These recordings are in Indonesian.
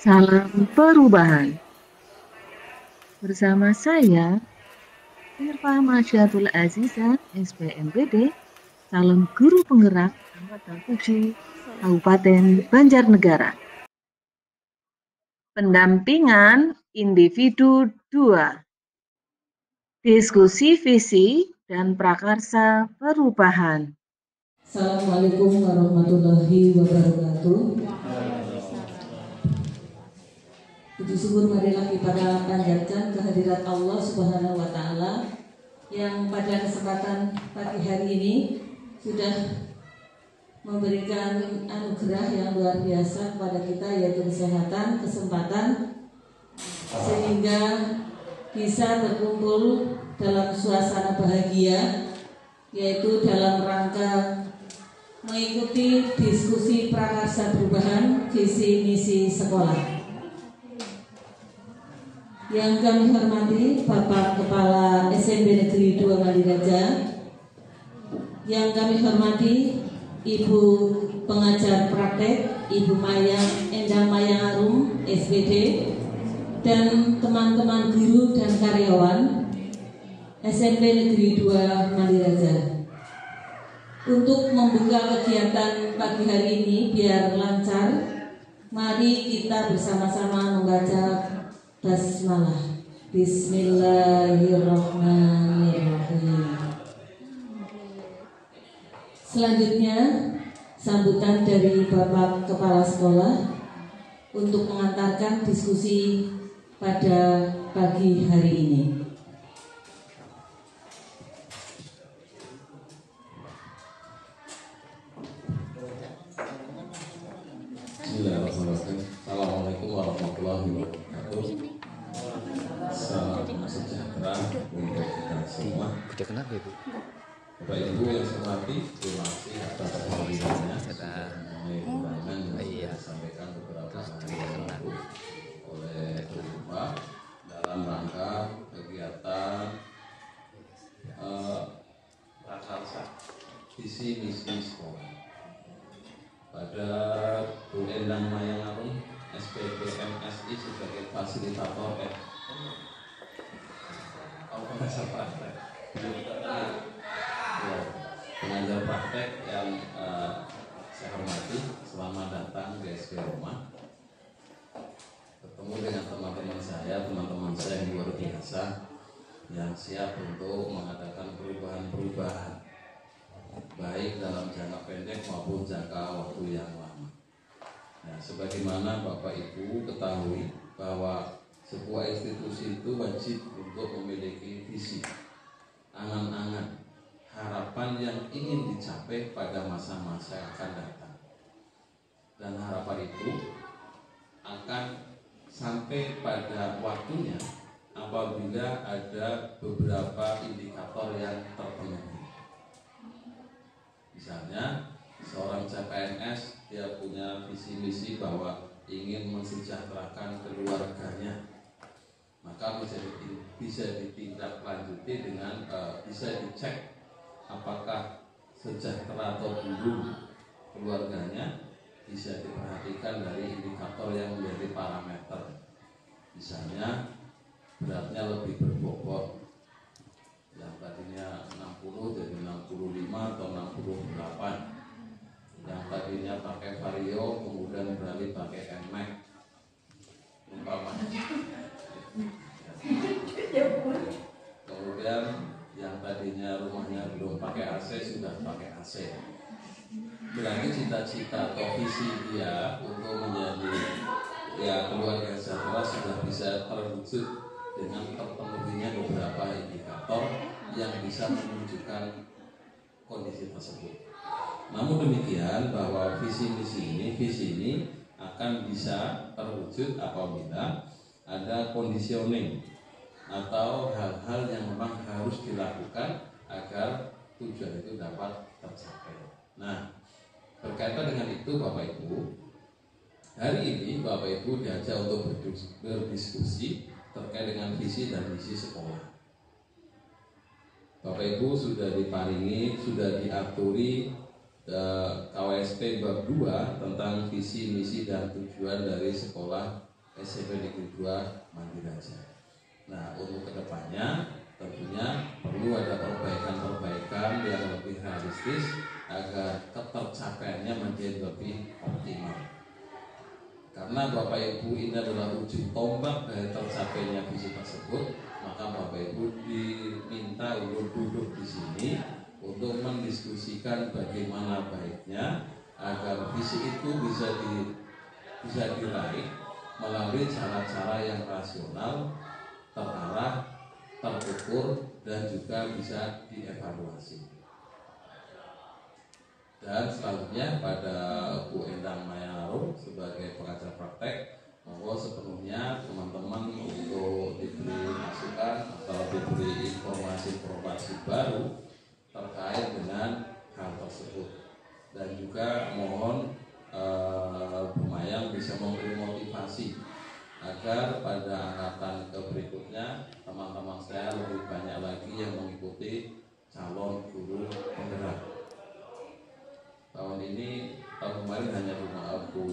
Salam perubahan. Bersama saya, Irfa Masyatul Aziza, SPMPD, calon guru penggerak Angkatan 7 Kabupaten Banjarnegara. Pendampingan individu 2. Diskusi visi dan prakarsa perubahan. Assalamualaikum warahmatullahi wabarakatuh. Puji syukur marilah kita panjatkan kehadirat Allah Subhanahu wa taala yang pada kesempatan pagi hari ini sudah memberikan anugerah yang luar biasa kepada kita, yaitu kesehatan, kesempatan, sehingga bisa berkumpul dalam suasana bahagia, yaitu dalam rangka mengikuti diskusi prakarsa perubahan visi misi sekolah. Yang kami hormati Bapak Kepala SMP Negeri 2 Mandiraja, yang kami hormati Ibu Pengajar Praktek Ibu Endang Mayang Arum SPD, dan teman-teman guru dan karyawan SMP Negeri 2 Mandiraja. Untuk membuka kegiatan pagi hari ini biar lancar, mari kita bersama-sama membaca basmalah. Bismillahirrahmanirrahim. Selanjutnya sambutan dari Bapak Kepala Sekolah untuk mengantarkan diskusi pada pagi hari ini. Bismillahirrahmanirrahim. Assalamualaikum warahmatullahi wabarakatuh. Salam sejahtera untuk kita semua. Bapak Ibu yang saya hormati, terima kasih atas kehadirannya. Sudah memenuhi undangan yang disampaikan beberapa hari yang lalu oleh Bapak dalam rangka kegiatan prakarsa visi misi sekolah. Pada Bu Endang Mayang Arum SPD MSI sebagai fasilitator pengajar praktek, pengajar praktek yang saya hormati, selamat datang di SP Rumah. Bertemu dengan teman-teman saya yang luar biasa, yang siap untuk mengadakan perubahan-perubahan baik dalam jangka pendek maupun jangka waktu yang lama. Nah, sebagaimana Bapak Ibu ketahui bahwa sebuah institusi itu wajib untuk memiliki visi, angan-angan, harapan yang ingin dicapai pada masa-masa yang akan datang. Dan harapan itu akan sampai pada waktunya apabila ada beberapa indikator yang terpenuhi. Misalnya seorang CPNS, dia punya visi misi bahwa ingin mensejahterakan keluarganya, maka bisa ditindaklanjuti dengan bisa dicek apakah sejahtera atau belum keluarganya, bisa diperhatikan dari indikator yang menjadi parameter. Misalnya beratnya lebih berbobot, yang tadinya 60 jadi 65 atau 68, yang tadinya pakai Vario kemudian beralih pakai NMAX umpamanya. Kemudian yang tadinya rumahnya belum pakai AC sudah pakai AC. Berarti cita-cita atau visi dia untuk menjadi keluarga sejahtera sudah bisa terwujud dengan terpenuhinya beberapa indikator yang bisa menunjukkan kondisi tersebut. Namun demikian bahwa visi ini akan bisa terwujud apabila ada conditioning atau hal-hal yang memang harus dilakukan agar tujuan itu dapat tercapai. Nah, berkaitan dengan itu Bapak Ibu, hari ini Bapak Ibu diajak untuk berdiskusi terkait dengan visi dan misi sekolah. Bapak Ibu sudah diparingi, sudah diaturi KWSP bab 2 tentang visi, misi, dan tujuan dari sekolah SMP Negeri 2 Mandiraja. Nah, untuk kedepannya tentunya perlu ada perbaikan-perbaikan yang lebih realistis agar ketercapaiannya menjadi lebih optimal. Karena Bapak Ibu ini adalah ujung tombak dari tercapainya visi tersebut, maka Bapak Ibu diminta untuk duduk di sini untuk mendiskusikan bagaimana baiknya agar visi itu bisa diraih melalui cara-cara yang rasional, terarah, terukur, dan juga bisa dievaluasi. Dan selanjutnya pada Bu Endang Mayarum sebagai pengajar praktek, monggo sepenuhnya teman-teman untuk diberi masukan atau diberi informasi-informasi baru terkait dengan hal tersebut. Dan juga mohon Bu Mayang bisa memberi motivasi agar pada angkatan berikutnya teman-teman saya lebih banyak lagi yang mengikuti calon guru penggerak. Tahun ini, tahun kemarin hanya Bu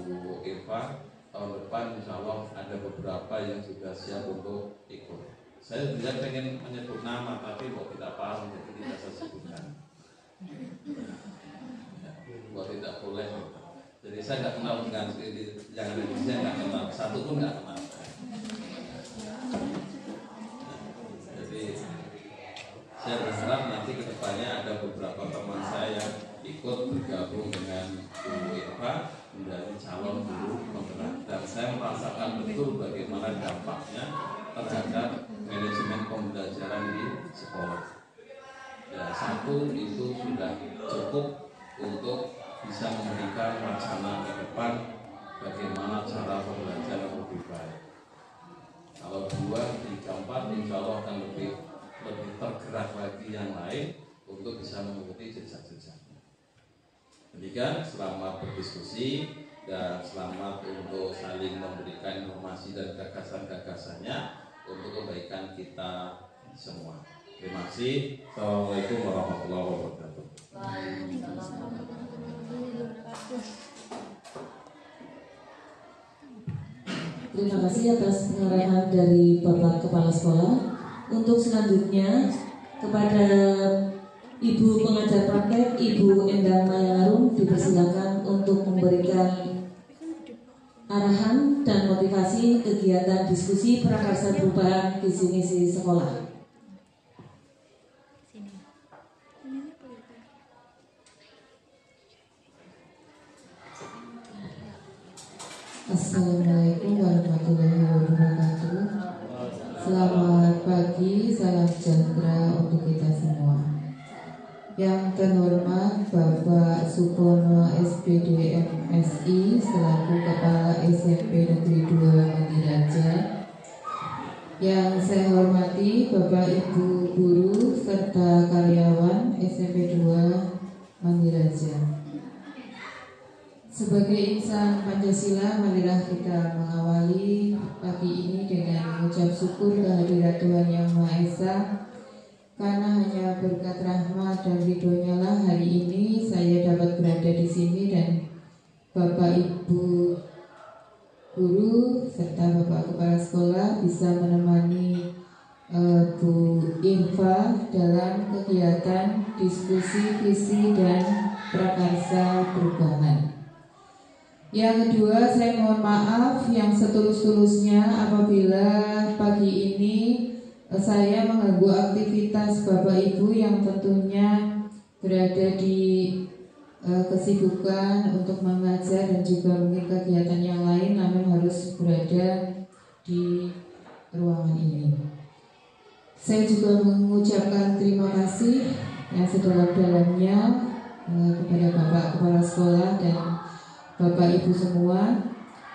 Eva, tahun depan insya Allah ada beberapa yang sudah siap untuk ikut. Saya tidak pengen menyebut nama, tapi kok tidak paham, jadi tidak saya sebutkan. Kok tidak boleh. Jadi saya nggak kenal dengan yang ada di sini, nggak kenal, satu pun nggak kenal. Jadi saya berharap nanti kedepannya ada beberapa teman saya yang ikut bergabung dengan Bu Eva menjadi calon guru penggerak, dan saya merasakan betul bagaimana dampaknya terhadap manajemen pembelajaran di sekolah. Ya, satu itu sudah cukup untuk bisa memberikan wacana ke depan bagaimana cara pembelajaran lebih baik. Kalau 2, 3, 4 insya Allah akan lebih tergerak lagi yang lain untuk bisa mengikuti jejak-jejaknya. Demikian, selamat berdiskusi dan selamat untuk saling memberikan informasi dan gagasan-gagasannya untuk kebaikan kita semua. Terima kasih. Assalamualaikum warahmatullahi wabarakatuh. Terima kasih atas pengarahan dari Bapak Kepala Sekolah. Untuk selanjutnya kepada Ibu pengajar praktek, Ibu Endang Mayarum, dipersilakan untuk memberikan arahan dan motivasi kegiatan diskusi prakarsa perubahan visi misi sekolah. Assalamualaikum warahmatullahi wabarakatuh. Selamat pagi, salam sejahtera untuk kita semua. Yang terhormat Bapak Supono SPD MSI selaku Kepala SMP Negeri 2 Mandiraja. Yang saya hormati Bapak Ibu guru serta karyawan SMP 2 Mandiraja. Sebagai insan Pancasila, marilah kita mengawali pagi ini dengan mengucap syukur kehadirat Tuhan Yang Maha Esa. Karena hanya berkat rahmat dan ridhonya lah hari ini saya dapat berada di sini dan Bapak Ibu guru serta Bapak Kepala Sekolah bisa menemani Bu Irfa dalam kegiatan diskusi visi dan prakarsa perubahan. Yang kedua, saya mohon maaf yang setulus-tulusnya apabila pagi ini saya mengganggu aktivitas Bapak Ibu yang tentunya berada di kesibukan untuk mengajar dan juga mungkin kegiatan yang lain, namun harus berada di ruangan ini. Saya juga mengucapkan terima kasih yang sedalam-dalamnya kepada Bapak Kepala Sekolah dan Bapak Ibu semua,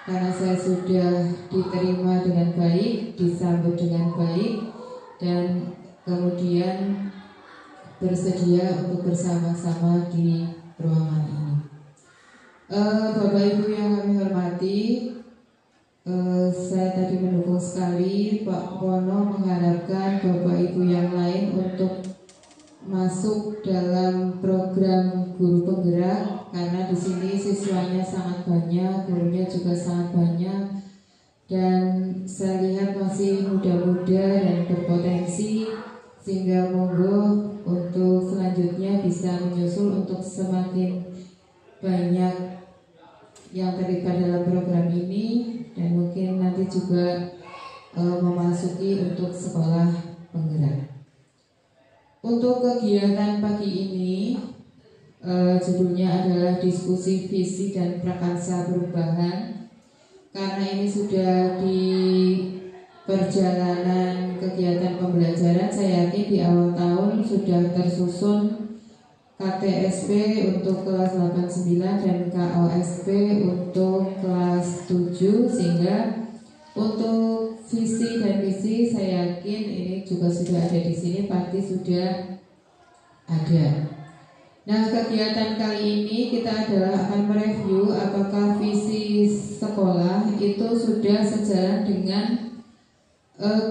karena saya sudah diterima dengan baik, disambut dengan baik, dan kemudian bersedia untuk bersama-sama di ruangan ini. Bapak Ibu yang kami hormati, saya tadi mendukung sekali Pak Pono mengharapkan Bapak Ibu yang lain untuk masuk dalam program guru penggerak, karena di sini siswanya sangat banyak, gurunya juga sangat banyak, dan saya lihat masih muda-muda dan berpotensi, sehingga monggo untuk selanjutnya bisa menyusul untuk semakin banyak yang terlibat dalam program ini, dan mungkin nanti juga memasuki untuk sekolah penggerak. Untuk kegiatan pagi ini judulnya adalah diskusi visi dan prakarsa perubahan. Karena ini sudah di perjalanan kegiatan pembelajaran, saya yakin di awal tahun sudah tersusun KTSP untuk kelas 89 dan KOSP untuk kelas 7, sehingga untuk visi dan misi saya yakin ini juga sudah ada di sini, pasti sudah ada. Nah, kegiatan kali ini kita akan mereview apakah visi sekolah itu sudah sejalan dengan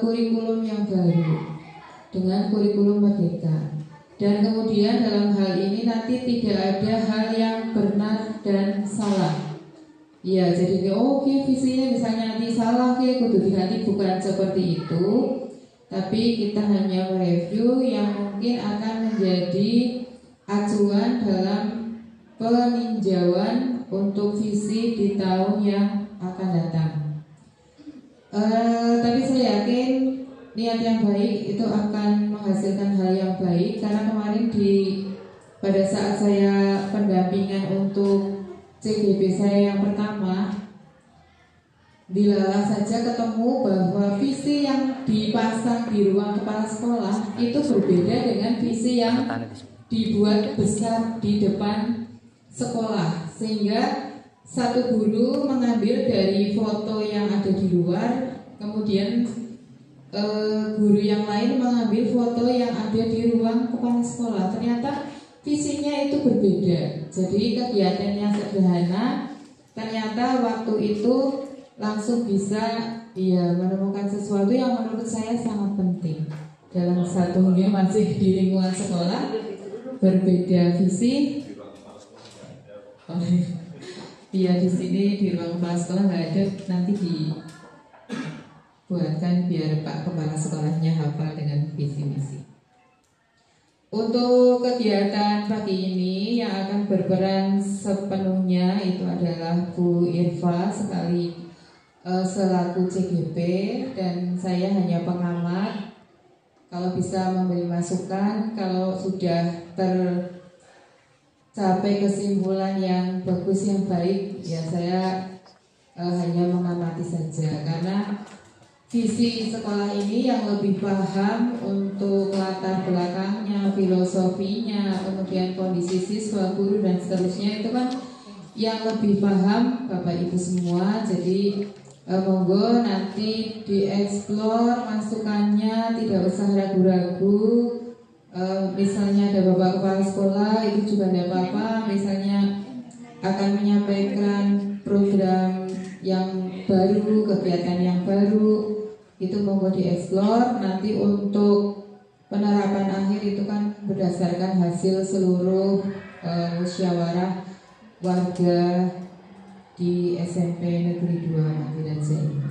kurikulum yang baru, dengan kurikulum merdeka. Dan kemudian dalam hal ini nanti tidak ada hal yang benar dan salah. Ya, jadi oke, visinya misalnya nanti salah, kudu diganti, bukan seperti itu. Tapi kita hanya mereview yang mungkin akan menjadi acuan dalam peninjauan untuk visi di tahun yang akan datang. Tapi saya yakin niat yang baik itu akan menghasilkan hal yang baik, karena kemarin pada saat saya pendampingan untuk CGP saya yang pertama, dilalah saja ketemu bahwa visi yang dipasang di ruang kepala sekolah itu berbeda dengan visi yang dibuat besar di depan sekolah, sehingga satu guru mengambil dari foto yang ada di luar, kemudian guru yang lain mengambil foto yang ada di ruang kepala sekolah. Ternyata visinya itu berbeda. Jadi kegiatannya sederhana, ternyata waktu itu langsung bisa menemukan sesuatu yang menurut saya sangat penting. Dalam satu dunia masih di lingkungan sekolah, berbeda visi. Iya, di sini di ruang kepala sekolah nggak ada, nanti dibuatkan biar Pak Kepala Sekolahnya hafal dengan visi misi. Untuk kegiatan pagi ini yang akan berperan sepenuhnya itu adalah Bu Irfa selaku CGP, dan saya hanya pengamat. Kalau bisa memberi masukan, kalau sudah tercapai kesimpulan yang bagus, yang baik, ya saya hanya mengamati saja. Karena visi sekolah ini yang lebih paham untuk latar belakangnya, filosofinya, kemudian kondisi siswa, guru, dan seterusnya, itu kan yang lebih paham Bapak Ibu semua. Jadi monggo nanti dieksplor masukannya, tidak usah ragu-ragu. Misalnya ada Bapak Kepala Sekolah, itu juga tidak apa-apa. Misalnya akan menyampaikan program yang baru, kegiatan yang baru, itu monggo dieksplor. Nanti untuk penerapan akhir itu kan berdasarkan hasil seluruh musyawarah warga di SMP Negeri 2 Mandiraja ini.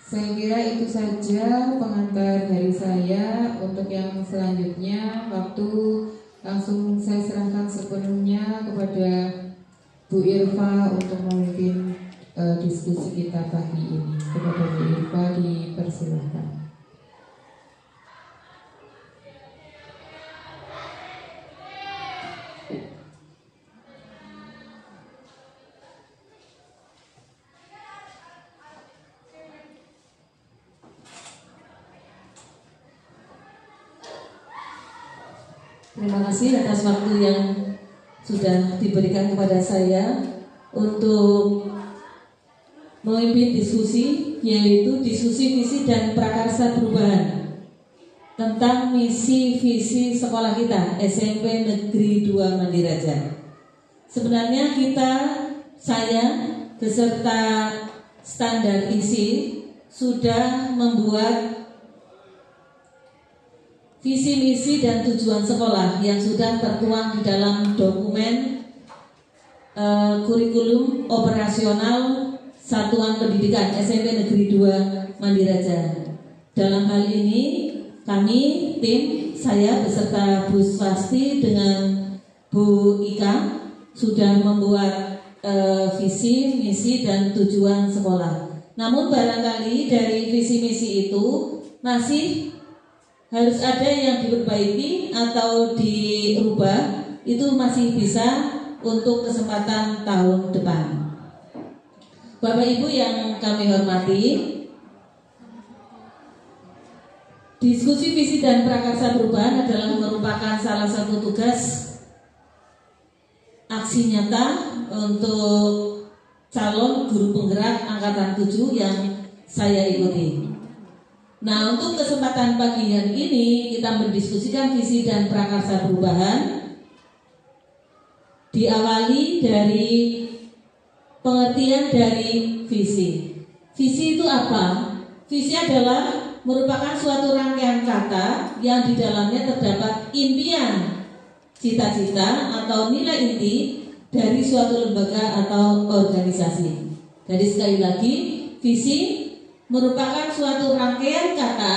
Saya kira itu saja pengantar dari saya. Untuk yang selanjutnya, waktu langsung saya serahkan sepenuhnya kepada Bu Irfa untuk memimpin diskusi kita pagi ini. Kepada Bu Irfa dipersilakan. Terima kasih atas waktu yang sudah diberikan kepada saya untuk memimpin diskusi, yaitu diskusi visi dan prakarsa perubahan tentang misi visi sekolah kita SMP Negeri 2 Mandiraja. Sebenarnya saya beserta standar isi sudah membuat visi misi dan tujuan sekolah yang sudah tertuang di dalam dokumen kurikulum operasional Satuan Pendidikan SMP Negeri 2 Mandiraja. Dalam hal ini kami tim saya beserta Bu Swasti dengan Bu Ika sudah membuat visi, misi dan tujuan sekolah. Namun barangkali dari visi misi itu masih harus ada yang diperbaiki atau dirubah, itu masih bisa untuk kesempatan tahun depan. Bapak Ibu yang kami hormati, diskusi visi dan prakarsa perubahan adalah merupakan salah satu tugas aksi nyata untuk calon guru penggerak angkatan 7 yang saya ikuti. Nah, untuk kesempatan pagi hari ini kita mendiskusikan visi dan prakarsa perubahan. Diawali dari pengertian dari visi. Visi itu apa? Visi adalah merupakan suatu rangkaian kata yang di dalamnya terdapat impian, cita-cita atau nilai inti dari suatu lembaga atau organisasi. Jadi sekali lagi, visi merupakan suatu rangkaian kata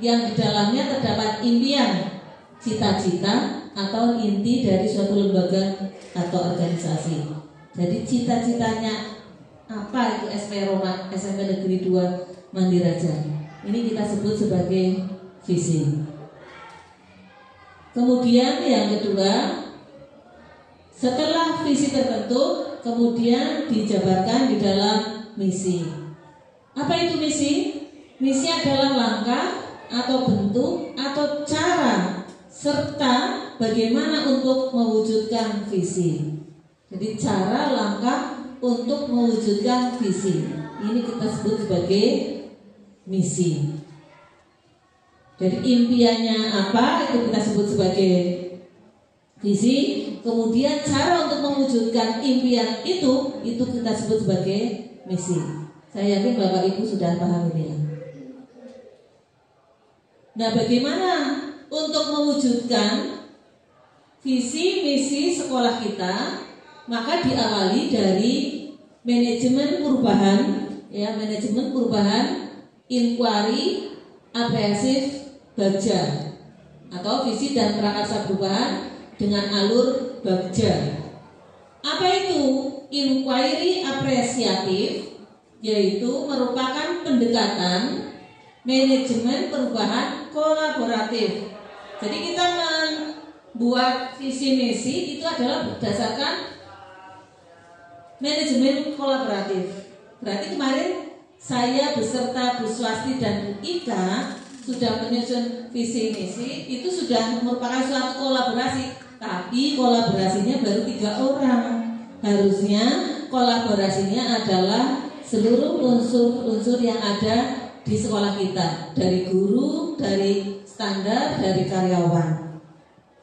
yang di dalamnya terdapat impian, cita-cita atau inti dari suatu lembaga atau organisasi. Jadi cita-citanya apa itu SMP Negeri 2 Mandiraja? Ini kita sebut sebagai visi. Kemudian yang kedua, setelah visi terbentuk, kemudian dijabarkan di dalam misi. Apa itu misi? Misi adalah langkah atau bentuk atau cara serta bagaimana untuk mewujudkan visi. Jadi cara, langkah untuk mewujudkan visi. Ini kita sebut sebagai misi. Jadi impiannya apa, itu kita sebut sebagai visi. Kemudian cara untuk mewujudkan impian itu kita sebut sebagai misi. Saya yakin Bapak Ibu sudah paham ini ya. Nah, bagaimana untuk mewujudkan visi misi sekolah kita? Maka diawali dari manajemen perubahan, ya, manajemen perubahan, inquiry, apresif, bagja, atau visi dan prakarsa perubahan dengan alur bagja. Apa itu inquiry apresiatif? Yaitu merupakan pendekatan manajemen perubahan kolaboratif. Jadi kita membuat visi misi itu adalah berdasarkan manajemen kolaboratif. Berarti kemarin saya beserta Bu Swasti dan Bu Ika sudah menyusun visi misi, itu sudah merupakan suatu kolaborasi. Tapi kolaborasinya baru 3 orang. Harusnya kolaborasinya adalah seluruh unsur-unsur yang ada di sekolah kita, dari guru, dari standar, dari karyawan,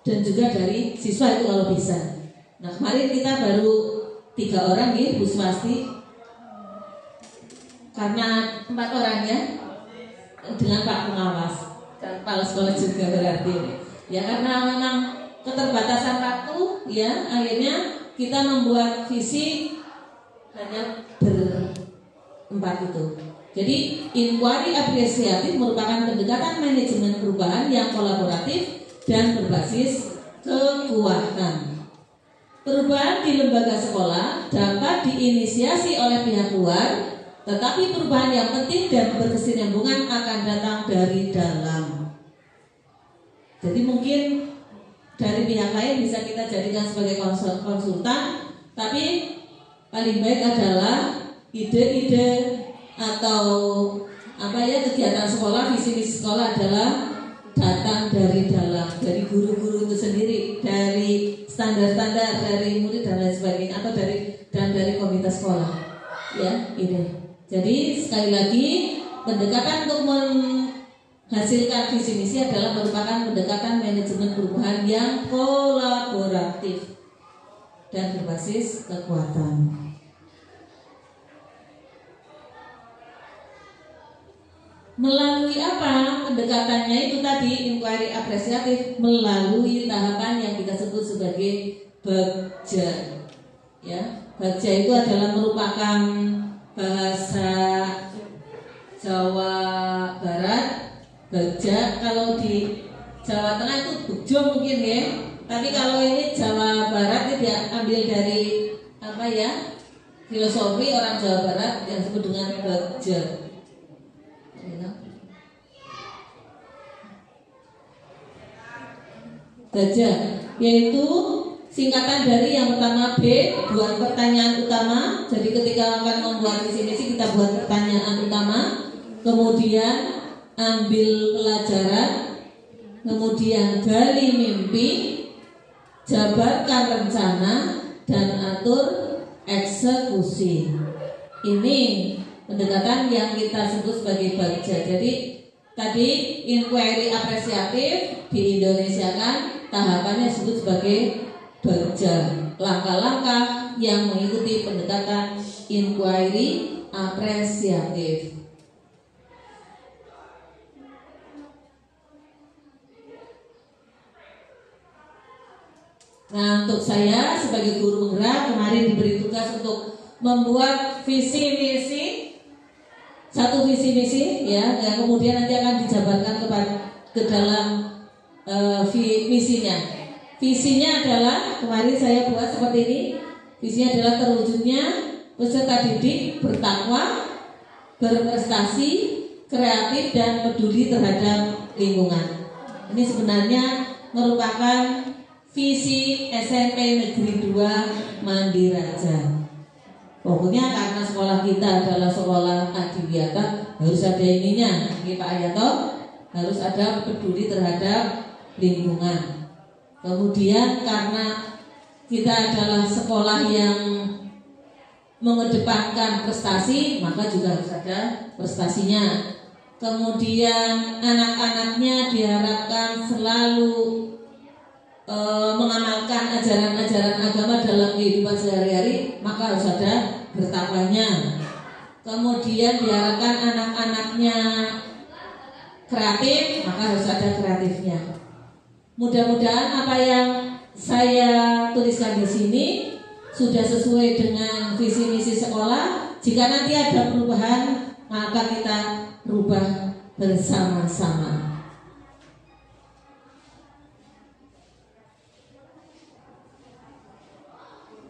dan juga dari siswa itu kalau bisa. Nah, kemarin kita baru 3 orang ya, Bu Swasti, karena 4 orang ya, dengan Pak Pengawas dan kepala sekolah juga berarti ya, karena memang keterbatasan waktu ya, akhirnya kita membuat visi hanya berempat itu. Jadi inquiry apresiatif merupakan pendekatan manajemen perubahan yang kolaboratif dan berbasis kekuatan. Perubahan di lembaga sekolah dapat diinisiasi oleh pihak luar, tetapi perubahan yang penting dan berkesinambungan akan datang dari dalam. Jadi mungkin dari pihak lain bisa kita jadikan sebagai konsultan, tapi paling baik adalah ide-ide atau kegiatan sekolah, visi-visi sekolah adalah datang dari dalam, dari guru-guru itu sendiri, dari standar-standar, dari murid dan lain sebagainya, atau dari komunitas sekolah. Ya, ini. Jadi sekali lagi, pendekatan untuk menghasilkan visi misi adalah merupakan pendekatan manajemen perubahan yang kolaboratif dan berbasis kekuatan. Melalui apa pendekatannya itu tadi, inquiry apresiatif, melalui tahapan yang kita sebut sebagai bagja. Ya, bagja itu adalah merupakan bahasa Jawa Barat Bagja, kalau di Jawa Tengah itu Bejo mungkin ya. Tapi kalau ini Jawa Barat itu dia ambil dari apa ya, filosofi orang Jawa Barat yang disebut dengan Bagja. Bagja yaitu singkatan dari yang pertama B, buat pertanyaan utama. Jadi ketika akan membuat visi misi kita buat pertanyaan utama, kemudian ambil pelajaran, kemudian gali mimpi, jabarkan rencana, dan atur eksekusi. Ini pendekatan yang kita sebut sebagai Bagja. Jadi tadi inquiry apresiatif di Indonesia kan tahapannya disebut sebagai Bagja. Langkah-langkah yang mengikuti pendekatan inquiry apresiatif. Nah, untuk saya sebagai guru penggerak kemarin diberi tugas untuk membuat visi misi, satu visi misi ya, yang kemudian nanti akan dijabarkan ke dalam misinya. Visinya adalah kemarin saya buat seperti ini. Visinya adalah terwujudnya peserta didik bertakwa, berprestasi, kreatif dan peduli terhadap lingkungan. Ini sebenarnya merupakan visi SMP Negeri 2 Mandiraja. Pokoknya karena sekolah kita adalah sekolah adiwiyata, harus ada ininya, ini Pak Ayato, harus ada peduli terhadap lingkungan. Kemudian karena kita adalah sekolah yang mengedepankan prestasi, maka juga harus ada prestasinya. Kemudian anak-anaknya diharapkan selalu mengamalkan ajaran-ajaran agama dalam kehidupan sehari-hari, maka harus ada bertakwanya. Kemudian diharapkan anak-anaknya kreatif, maka harus ada kreatifnya. Mudah-mudahan apa yang saya tuliskan di sini sudah sesuai dengan visi misi sekolah. Jika nanti ada perubahan, maka kita rubah bersama-sama.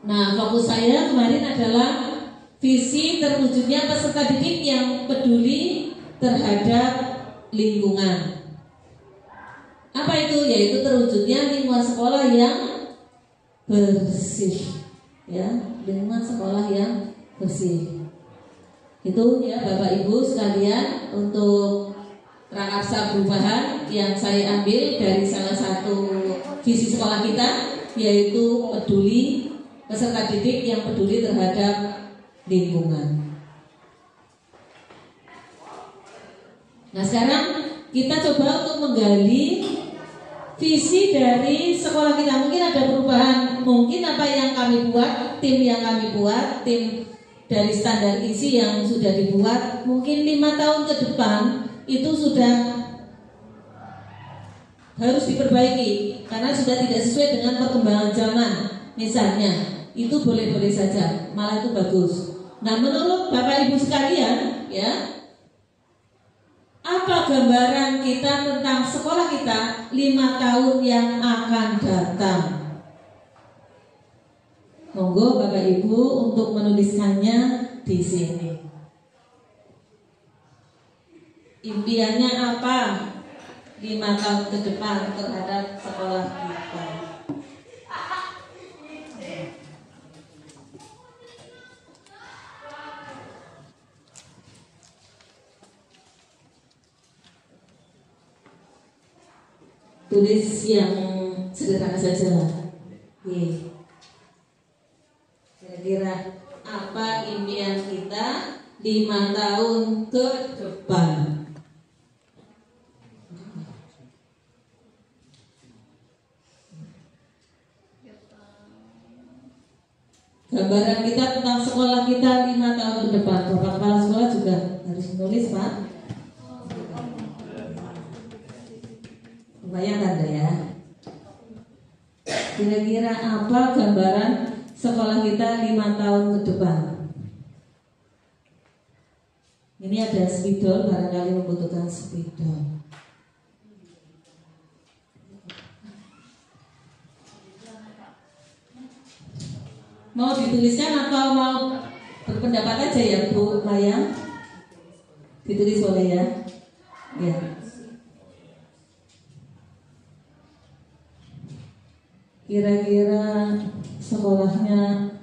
Nah, fokus saya kemarin adalah visi terwujudnya peserta didik yang peduli terhadap lingkungan. Apa itu? Yaitu terwujudnya lingkungan sekolah yang bersih, ya, lingkungan sekolah yang bersih. Itu ya Bapak Ibu sekalian untuk prakarsa perubahan yang saya ambil dari salah satu visi sekolah kita, yaitu peduli, peserta didik yang peduli terhadap lingkungan. Nah, sekarang kita coba untuk menggali visi dari sekolah kita. Mungkin ada perubahan, mungkin apa yang kami buat, tim yang kami buat, tim dari standar isi yang sudah dibuat, mungkin 5 tahun ke depan itu sudah harus diperbaiki karena sudah tidak sesuai dengan perkembangan zaman. Misalnya, itu boleh-boleh saja, malah itu bagus. Nah, menurut Bapak Ibu sekalian, ya, apa gambaran kita tentang sekolah kita 5 tahun yang akan datang? Monggo Bapak Ibu untuk menuliskannya di sini. Impiannya apa 5 tahun ke depan terhadap sekolah kita? Tulis yang sederhana saja lah. Kira-kira apa impian kita 5 tahun ke depan? Gambaran kita tentang sekolah kita 5 tahun ke depan. Bapak Kepala Sekolah juga harus menulis, Pak. Bayangkan ya. Kira-kira apa gambaran sekolah kita 5 tahun ke depan? Ini ada spidol, barangkali membutuhkan spidol. Mau dituliskan atau mau berpendapat aja ya Bu Maya? Ditulis boleh ya? Ya. Kira-kira sekolahnya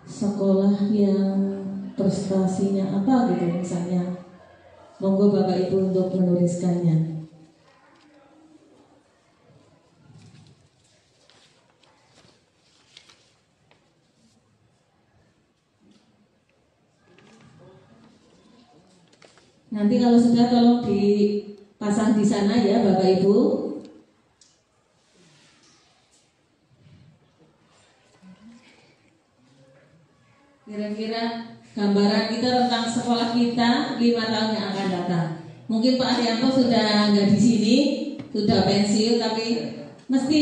sekolah yang prestasinya apa gitu misalnya. Monggo Bapak Ibu untuk menuliskannya. Nanti kalau sudah tolong dipasang di sana ya Bapak Ibu. Kira-kira gambaran kita tentang sekolah kita 5 tahun yang akan datang. Mungkin Pak Arianto sudah nggak di sini, sudah pensiun, tapi mesti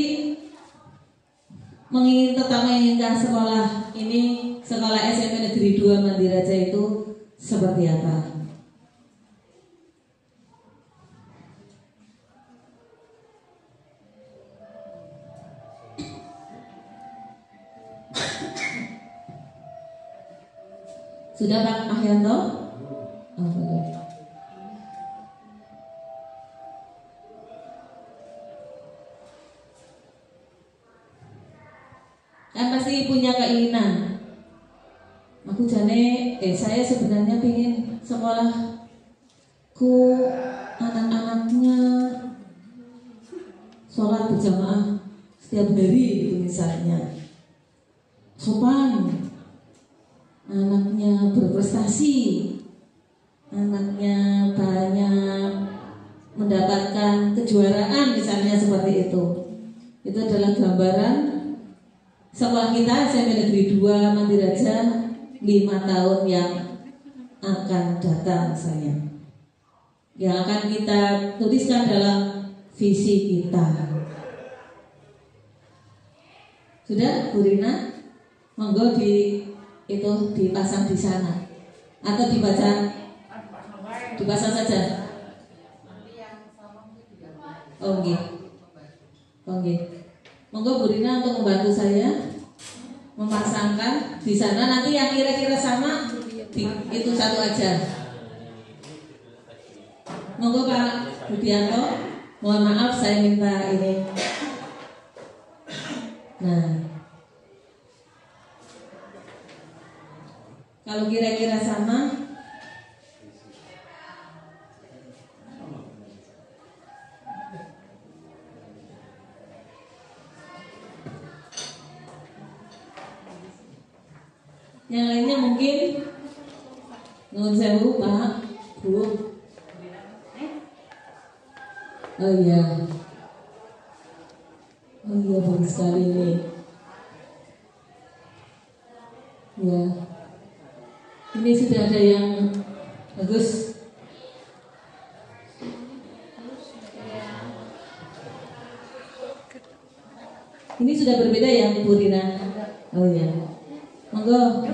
tetap menginginkan sekolah ini, sekolah SMP Negeri 2 Mandiraja itu seperti apa. Sudah Pak Ahyanto? Oh, betul. Kan pasti punya keinginan. Saya sebenarnya ingin sekolahku anak-anaknya sholat berjamaah setiap hari gitu misalnya. Sopan. Anaknya berprestasi, anaknya banyak mendapatkan kejuaraan misalnya seperti itu. Itu adalah gambaran sekolah kita SMP Negeri 2 Mandiraja 5 tahun yang akan datang saya. Yang akan kita tuliskan dalam visi kita. Sudah Bu Rina? Monggo itu dipasang di sana atau dipasang saja. Oke. Monggo Bu Rina untuk membantu saya memasangkan di sana. Nanti yang kira-kira sama itu satu aja. Monggo Pak Budianto. Mohon maaf saya minta ini. Nah, kalau kira-kira sama, yang lainnya mungkin nuwun sewu Pak, Bu. Oh iya, bagus sekali ini. Ya. Ini sudah ada yang bagus. Ini sudah berbeda ya Bu Rina. Oh ya, monggo.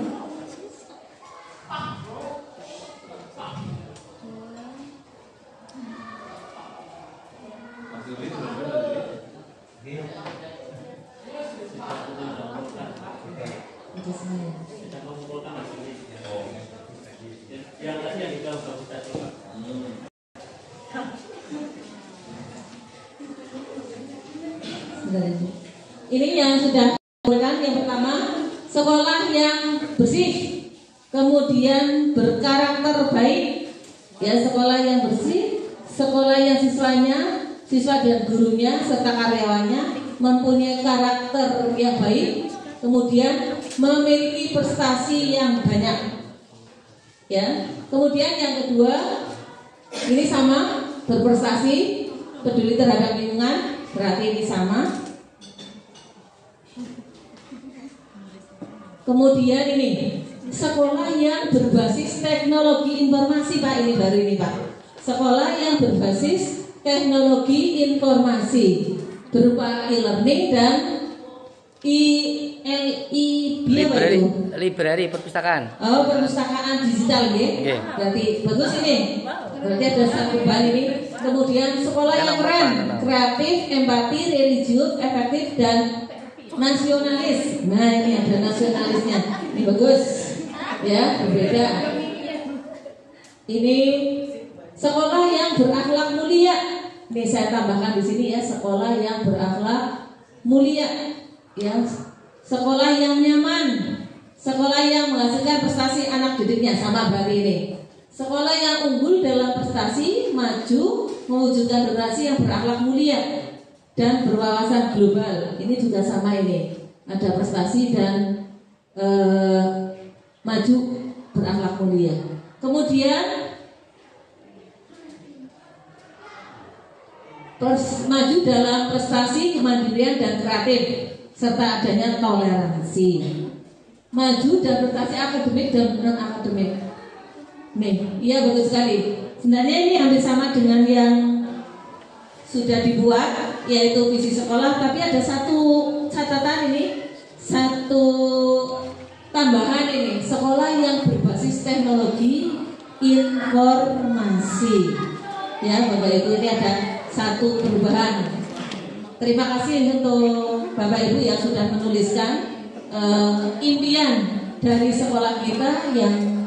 Ini yang sudah dilakukan. Yang pertama, sekolah yang bersih, kemudian berkarakter baik, ya sekolah yang bersih, sekolah yang siswa dan gurunya serta karyawannya mempunyai karakter yang baik, kemudian memiliki prestasi yang banyak, ya. Kemudian yang kedua, ini sama, berprestasi, peduli terhadap lingkungan, berarti ini sama. Kemudian ini sekolah yang berbasis teknologi informasi Pak, ini baru ini Pak. Sekolah yang berbasis teknologi informasi berupa e-learning dan Library perpustakaan. Oh, perpustakaan digital ya. Oke. Berarti bagus ini. Berarti ada satu bahan ini. Kemudian sekolah yang keren, kreatif, empati, religius, efektif dan nasionalis. Nah, ini ada nasionalisnya. Ini bagus. Ya, berbeda. Ini sekolah yang berakhlak mulia. Ini saya tambahkan di sini ya, sekolah yang berakhlak mulia. Ya, sekolah yang nyaman, sekolah yang menghasilkan prestasi anak didiknya, sama berarti ini. Sekolah yang unggul dalam prestasi, maju, mewujudkan generasi yang berakhlak mulia dan berwawasan global. Ini juga sama ini. Ada prestasi dan maju, berakhlak mulia. Kemudian maju dalam prestasi, kemandirian dan kreatif serta adanya toleransi. Maju dan prestasi akademik dan non akademik. Nih, iya bagus sekali. Sebenarnya ini hampir sama dengan yang sudah dibuat, yaitu visi sekolah. Tapi ada satu catatan ini, satu tambahan ini, sekolah yang berbasis teknologi informasi. Ya, Bapak Ibu, ini ada satu perubahan. Terima kasih untuk Bapak Ibu yang sudah menuliskan impian dari sekolah kita yang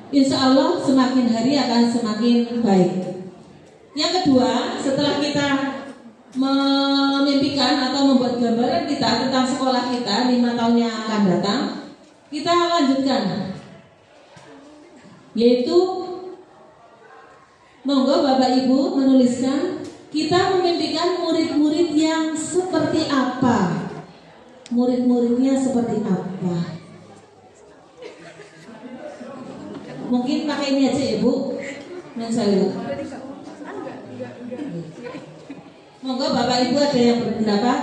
insya Allah semakin hari akan semakin baik. Yang kedua, setelah kita memimpikan atau membuat gambaran kita tentang sekolah kita 5 tahun yang akan datang, kita lanjutkan, yaitu monggo Bapak Ibu menuliskan kita memimpikan murid-murid yang seperti apa. Murid-muridnya seperti apa? Mungkin pakai ini aja ya Bu. Saya. Monggo Bapak Ibu ada yang berpendapat.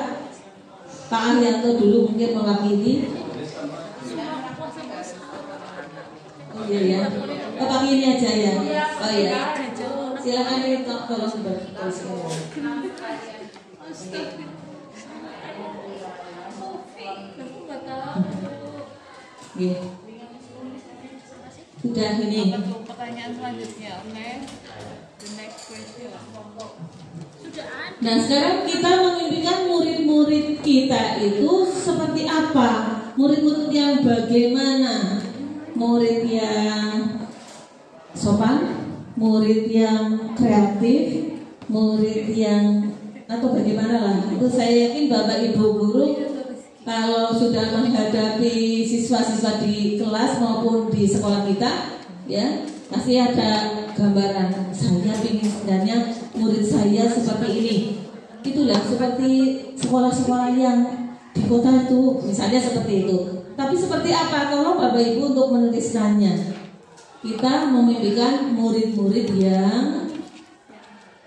Pak Arianto dulu mungkin mewakili. Oh iya ya. Oh pakai ini aja ya. Oh iya. Silakan ini tolong bertuliskan. Yeah. Sudah ini. Pertanyaan selanjutnya, oke? The next question. Nah sekarang kita memimpikan murid-murid kita itu seperti apa? Murid-murid yang bagaimana? Murid yang sopan, murid yang kreatif, murid yang atau bagaimana lah? Itu saya yakin Bapak Ibu guru kalau sudah menghadapi siswa-siswa di kelas maupun di sekolah kita, ya pasti ada gambaran. Saya ingin sebenarnya murid saya seperti ini. Itulah seperti sekolah-sekolah yang di kota itu, misalnya seperti itu. Tapi seperti apa? Tolong Bapak Ibu untuk menuliskannya. Kita memimpikan murid-murid yang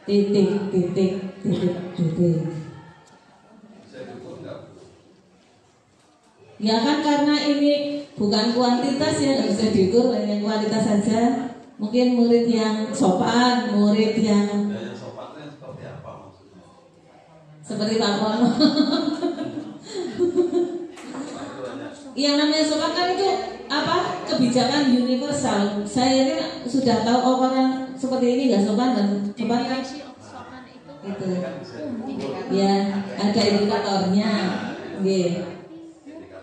titik. Ya kan karena ini bukan kuantitas ya, nggak bisa diukur hanya kualitas saja. Mungkin murid yang sopan, murid yang sopannya seperti apa maksudnya? Seperti Pak Pono. Yang namanya sopan kan itu apa? Kebijakan universal. Saya ini sudah tahu orang seperti ini nggak sopan dan sopan kan? Itu. Ya, ada indikatornya. Gitu.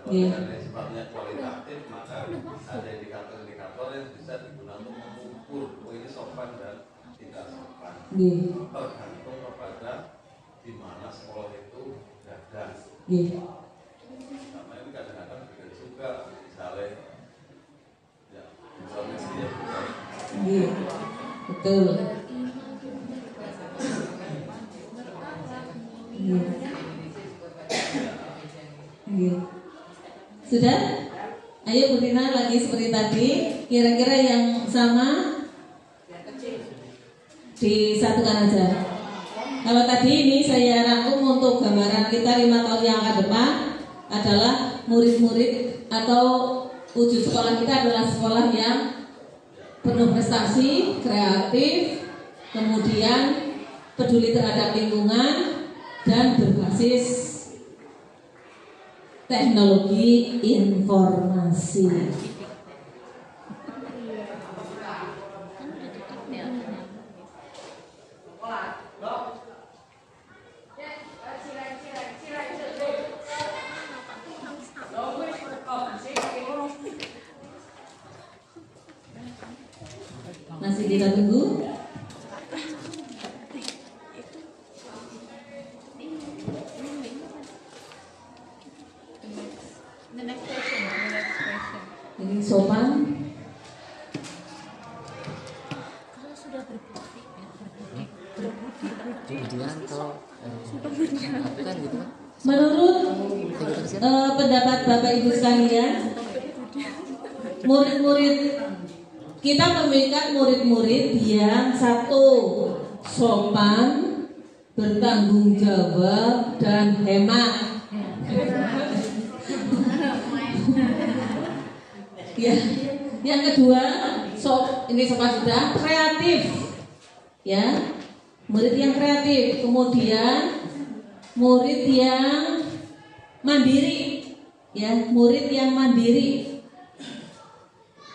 Sifatnya kualitatif, maka ada indikator-indikator yang bisa digunakan untuk mengukur ini sopan dan tidak sopan. Tergantung kepada di mana sekolah itu gagal. Karena ini kadang-kadang berbeda juga, misalnya ya informasi ya betul. Sudah? Ayo Bu Tina lagi seperti tadi. Kira-kira yang sama disatukan aja. Kalau tadi ini saya rangkum untuk gambaran kita 5 tahun yang akan depan adalah murid-murid atau wujud sekolah kita adalah sekolah yang penuh prestasi, kreatif, kemudian peduli terhadap lingkungan dan berbasis teknologi informasi. Masih kita tunggu. The next question. Ini sopan. Kalau sudah berbukti, kan gitu kan. Menurut pendapat Bapak Ibu sekalian, murid-murid kita memberikan murid-murid yang satu sopan, bertanggung jawab dan hemat. Ya, yang kedua, ini sopan sudah, kreatif. Ya, murid yang kreatif. Kemudian murid yang mandiri. Ya, murid yang mandiri.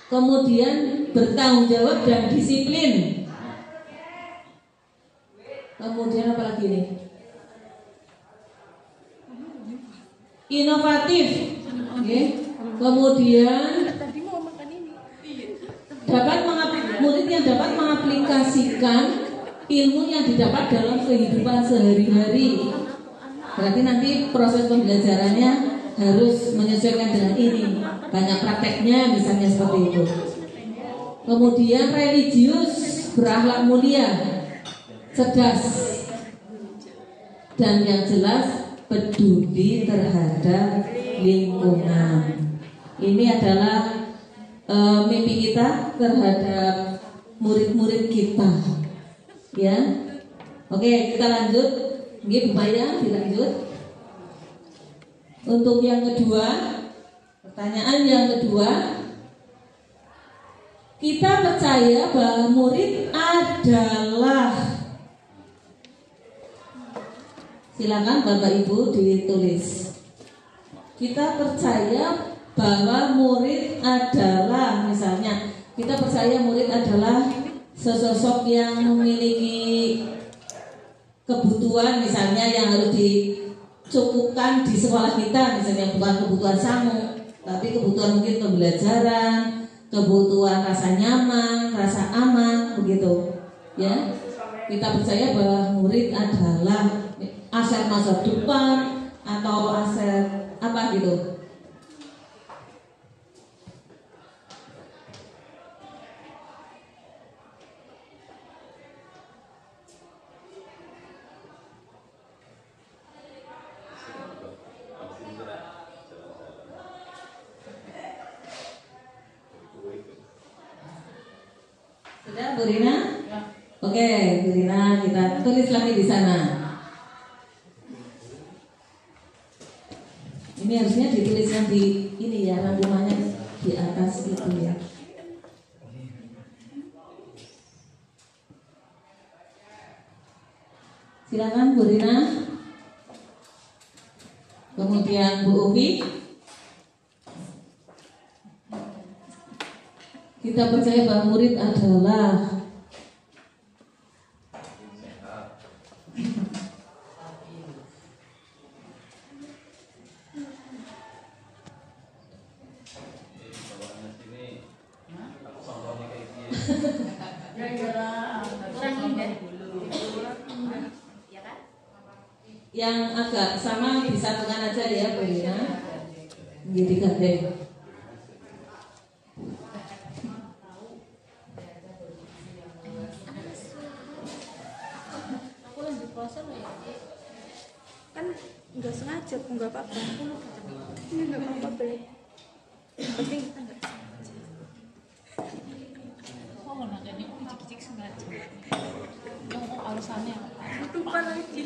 Kemudian bertanggung jawab dan disiplin. Kemudian apa lagi nih? Inovatif. Oke. Kemudian murid yang dapat mengaplikasikan ilmu yang didapat dalam kehidupan sehari-hari. Berarti nanti proses pembelajarannya harus menyesuaikan dengan ini. Banyak prakteknya misalnya seperti itu. Kemudian religius, berakhlak mulia, cerdas, dan yang jelas peduli terhadap lingkungan. Ini adalah mimpi kita terhadap murid-murid kita. Ya, oke, kita lanjut. Ini Bu Maya, dilanjut. Untuk yang kedua, pertanyaan yang kedua, kita percaya bahwa murid adalah, silakan Bapak Ibu ditulis. Kita percaya bahwa murid adalah, misalnya kita percaya murid adalah sesosok yang memiliki kebutuhan misalnya yang harus dicukupkan di sekolah kita, misalnya bukan kebutuhan samu, tapi kebutuhan mungkin pembelajaran, kebutuhan rasa nyaman, rasa aman, begitu. Ya, kita percaya bahwa murid adalah aset masa depan atau aset apa gitu. Sudah, Bu Rina? Oke, Bu Rina, kita tulis lagi di sana. Ini harusnya ditulisnya di ini ya, rangkumannya di atas itu ya. Silakan Bu Rina. Kemudian Bu Ufi. Kita percaya bahwa murid adalah yang agak sama disatukan aja ya Bu Rina. Menjadi gandeng. kan nggak sengaja, nggak apa-apa. Ini nggak apa-apa deh. Tapi kita nggak sengaja. Oh nggak jadi kicik-kicik sengaja. Yang alasannya lupa lagi.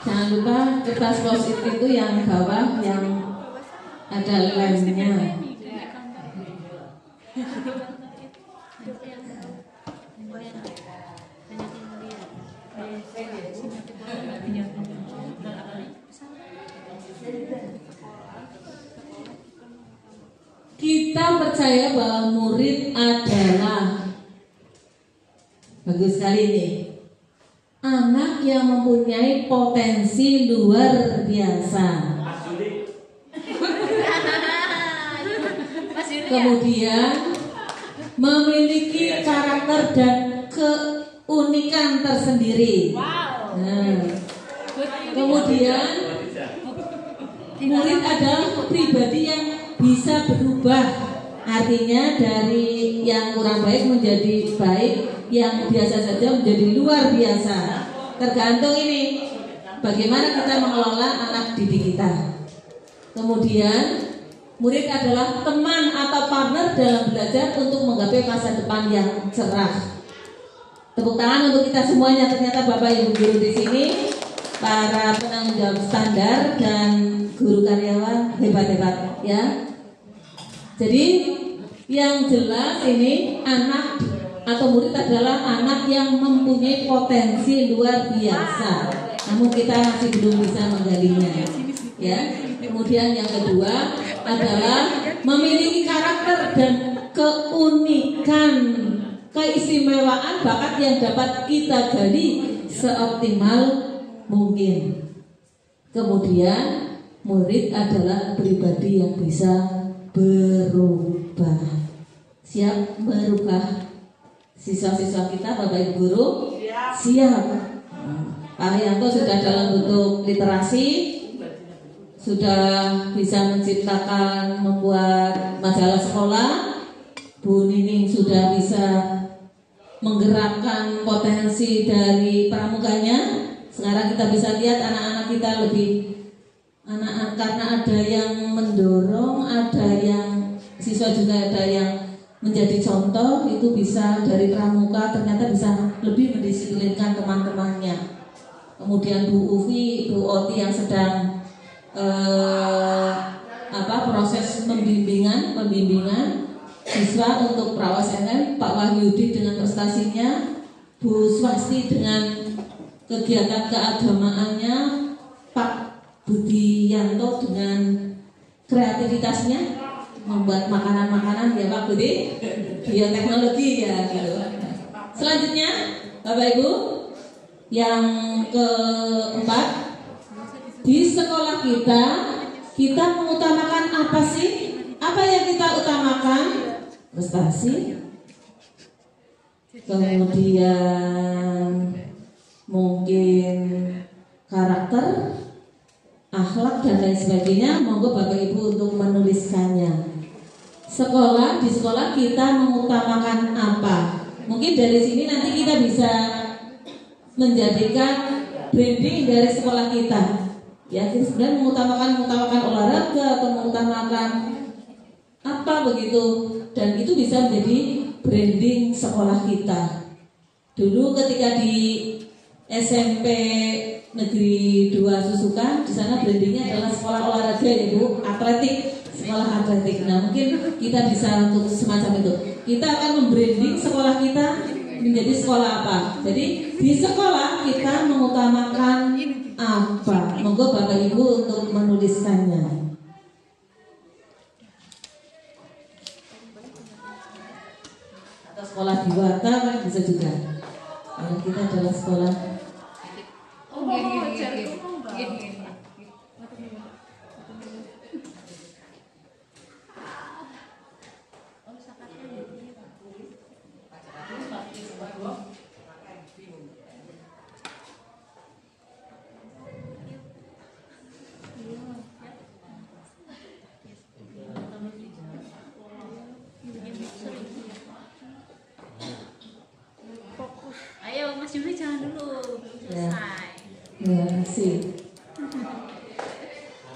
Jangan lupa kertas post-it itu yang bawah yang ada lemnya. Kita percaya bahwa murid adalah, bagus sekali nih, anak yang mempunyai potensi luar biasa. Kemudian memiliki karakter dan keunikan tersendiri. Nah, kemudian murid adalah pribadi yang bisa berubah, artinya dari yang kurang baik menjadi baik, yang biasa saja menjadi luar biasa. Tergantung ini bagaimana kita mengelola anak didik kita. Kemudian murid adalah teman atau partner dalam belajar untuk menggapai masa depan yang cerah. Tepuk tangan untuk kita semuanya. Ternyata Bapak Ibu guru di sini, para penanggung jawab standar dan guru karyawan hebat-hebat ya. Jadi yang jelas ini anak atau murid adalah anak yang mempunyai potensi luar biasa. Namun kita masih belum bisa menggalinya. Ya. Kemudian yang kedua adalah memiliki karakter dan keunikan, keistimewaan bakat yang dapat kita gali seoptimal mungkin. Kemudian murid adalah pribadi yang bisa berubah. Siap merubah siswa-siswa kita, Bapak Ibu guru? Siap. Pak Rianto sudah dalam bentuk literasi, sudah bisa menciptakan, membuat majalah sekolah. Bu Nining sudah bisa menggerakkan potensi dari pramuganya. Sekarang kita bisa lihat anak-anak kita lebih karena ada yang mendorong, ada yang siswa juga ada yang menjadi contoh, itu bisa dari pramuka ternyata bisa lebih mendisiplinkan teman-temannya. Kemudian Bu Uvi, Bu Oti yang sedang proses pembimbingan siswa untuk Prawas NM, Pak Wahyudi dengan prestasinya, Bu Swasti dengan kegiatan keagamaannya, Pak Budianto dengan kreativitasnya membuat makanan-makanan ya Pak Budi, bioteknologi ya gitu. Selanjutnya Bapak Ibu, yang keempat, di sekolah kita mengutamakan apa sih? Apa yang kita utamakan? Prestasi. Kemudian mungkin karakter, akhlak dan lain sebagainya. Monggo Bapak Ibu untuk menuliskannya. Di sekolah kita mengutamakan apa? Mungkin dari sini nanti kita bisa menjadikan branding dari sekolah kita. Ya, kita sebenarnya mengutamakan olahraga atau mengutamakan apa begitu, dan itu bisa menjadi branding sekolah kita. Dulu ketika di SMP Negeri 2 Susukan, di sana brandingnya adalah sekolah olahraga ya Bu, atletik, sekolah atletik. Nah mungkin kita bisa untuk semacam itu. Kita akan membranding sekolah kita menjadi sekolah apa. Jadi di sekolah kita mengutamakan apa. Monggo Bapak Ibu untuk menuliskannya. Atau sekolah di Wata kan bisa juga. Karena kita adalah sekolah. Ayo Mas Yuli jangan dulu selesai. Terima kasih.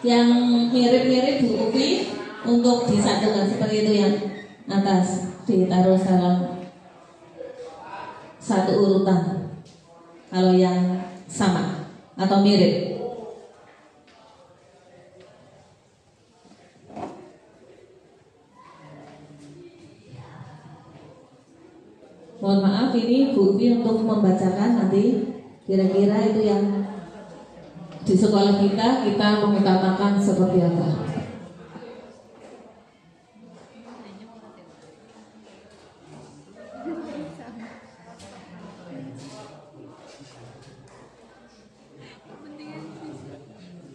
Yang mirip-mirip Bu Upi untuk disatukan seperti itu, yang atas ditaruh dalam satu urutan. Kalau yang sama atau mirip. Mohon maaf ini Bu Upi untuk membacakan nanti kira-kira itu yang sekolah kita mengutamakan seperti apa?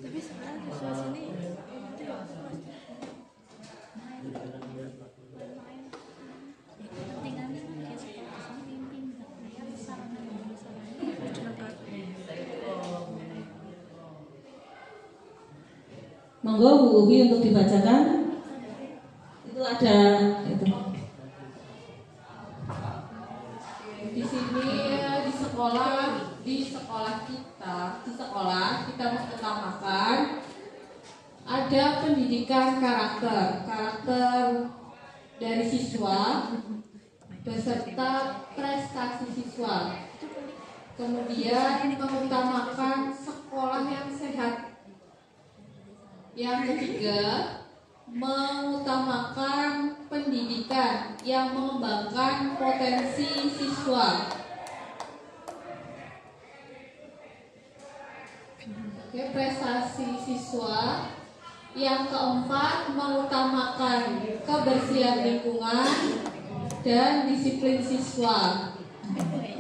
Tapi sekarang siswa sini itu ya Monggo Bu Ubi untuk dibacakan. Itu ada itu. Di sini di sekolah kita mengutamakan ada pendidikan karakter dari siswa beserta prestasi siswa. Kemudian mengutamakan sekolah yang sehat. Yang ketiga, mengutamakan pendidikan yang mengembangkan potensi siswa. Oke, prestasi siswa. Yang keempat, mengutamakan kebersihan lingkungan dan disiplin siswa.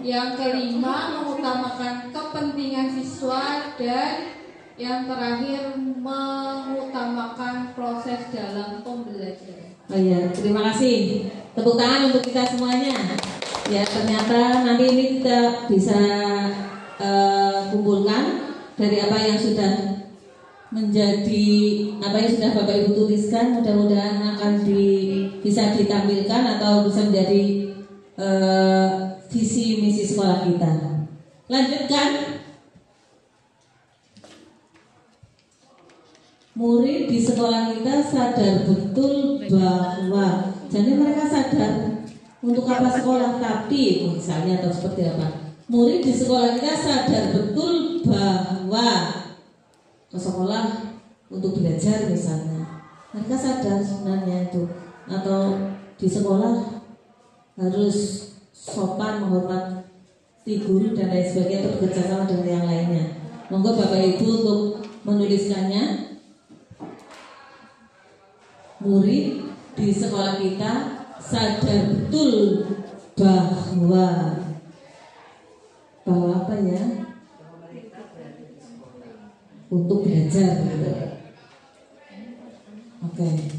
Yang kelima, mengutamakan kepentingan siswa, dan yang terakhir mengutamakan proses dalam pembelajaran. Oh iya, terima kasih. Tepuk tangan untuk kita semuanya. Ya, ternyata nanti ini kita bisa kumpulkan dari apa yang sudah menjadi apa yang sudah Bapak Ibu tuliskan. Mudah-mudahan akan bisa ditampilkan atau bisa menjadi visi misi sekolah kita. Lanjutkan. Murid di sekolah kita sadar betul bahwa, jadi mereka sadar untuk apa sekolah, tapi misalnya atau seperti apa. Murid di sekolah kita sadar betul bahwa ke sekolah untuk belajar misalnya. Mereka sadar sebenarnya itu, atau di sekolah harus sopan, menghormati guru dan lain sebagainya, atau bekerja sama dengan yang lainnya. Monggo Bapak Ibu untuk menuliskannya. Murid di sekolah kita sadar betul bahwa apa ya, untuk belajar gitu. Oke.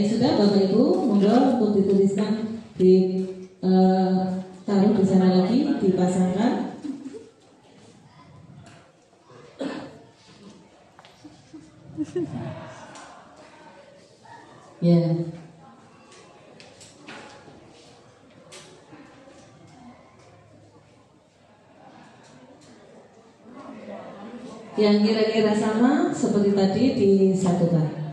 Sudah Bapak Ibu, monggo untuk dituliskan di taruh di sana lagi, dipasangkan. Ya. Yang kira-kira sama seperti tadi disatukan.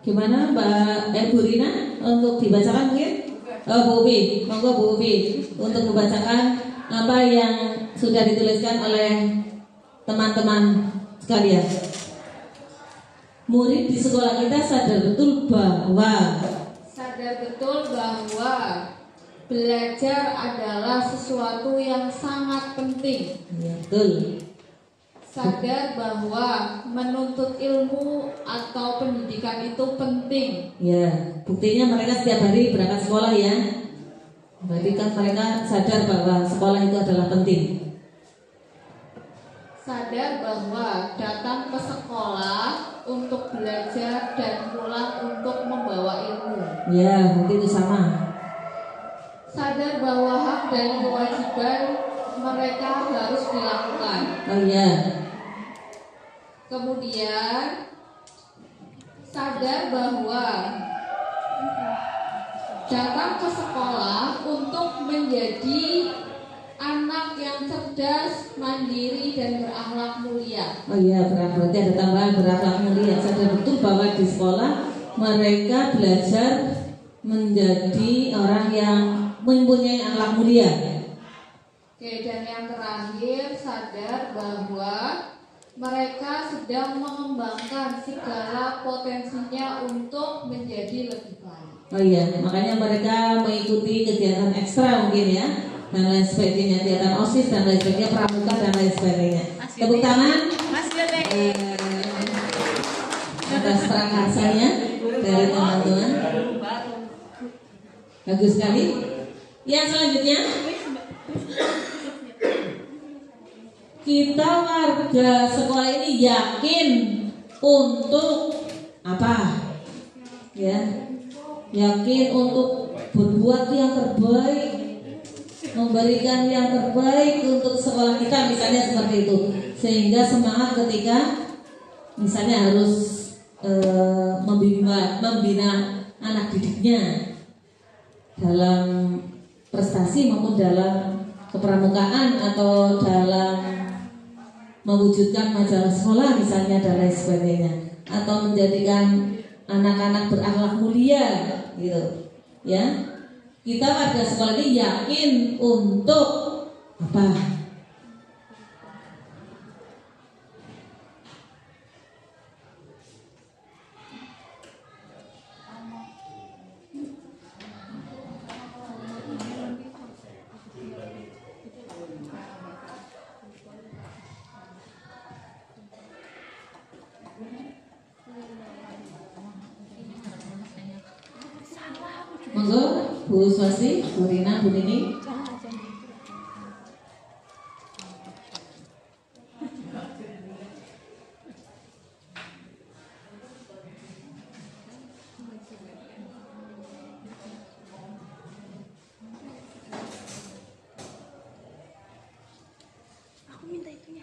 Gimana Mbak Bu Rina untuk dibacakan mungkin? Bu Ubi, monggo Bu Ubi untuk membacakan apa yang sudah dituliskan oleh teman-teman sekalian. Murid di sekolah kita sadar betul bahwa belajar adalah sesuatu yang sangat penting. Ya, betul. Sadar bahwa menuntut ilmu atau pendidikan itu penting. Ya, buktinya mereka setiap hari berangkat sekolah ya. Berarti kan mereka sadar bahwa sekolah itu adalah penting. Sadar sadar bahwa datang ke sekolah untuk belajar dan pulang untuk membawa ilmu. Ya, berarti itu sama. Sadar bahwa hak dan kewajiban mereka harus dilakukan. Oh iya. Kemudian sadar bahwa datang ke sekolah untuk menjadi anak yang cerdas, mandiri, dan berakhlak mulia. Oh iya, berarti ada tambahan berakhlak mulia. Sadar betul bahwa di sekolah mereka belajar menjadi orang yang mempunyai akhlak mulia. Oke, dan yang terakhir sadar bahwa mereka sedang mengembangkan segala potensinya untuk menjadi lebih baik. Oh iya, makanya mereka mengikuti kegiatan ekstra mungkin ya, dan lain sebagainya, kegiatan OSIS dan lain sebagainya, pramuka dan lain sebagainya. Tepuk tangan atas prakarsanya dari teman-teman. Bagus sekali. Yang selanjutnya, kita warga sekolah ini yakin untuk apa? Ya, yakin untuk berbuat yang terbaik, memberikan yang terbaik untuk sekolah kita, misalnya seperti itu. Sehingga semangat ketika misalnya harus membina anak didiknya dalam prestasi maupun dalam kepramukaan atau dalam mewujudkan majalah sekolah misalnya dan lain sebagainya, atau menjadikan anak-anak berakhlak mulia gitu ya. Kita warga sekolah ini yakin untuk apa? Monggo Bu Swasti, Bu Rina, Bu Nini. Aku minta itunya.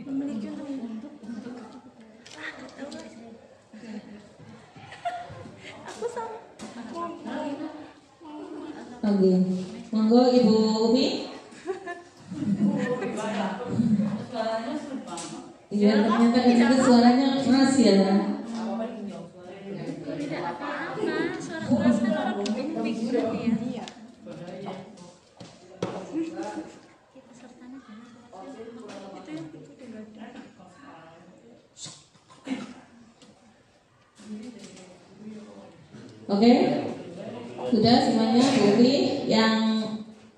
Memiliki untuk aku sama Oke. Monggo Ibu Umi. Iya, ternyata itu suaranya keras ya. tidak apa-apa, suara keras kan orang empik berarti ya. Pesertanya banyak. Itu yang itu udah ada. Oke, sudah semuanya Bu Umi. Yang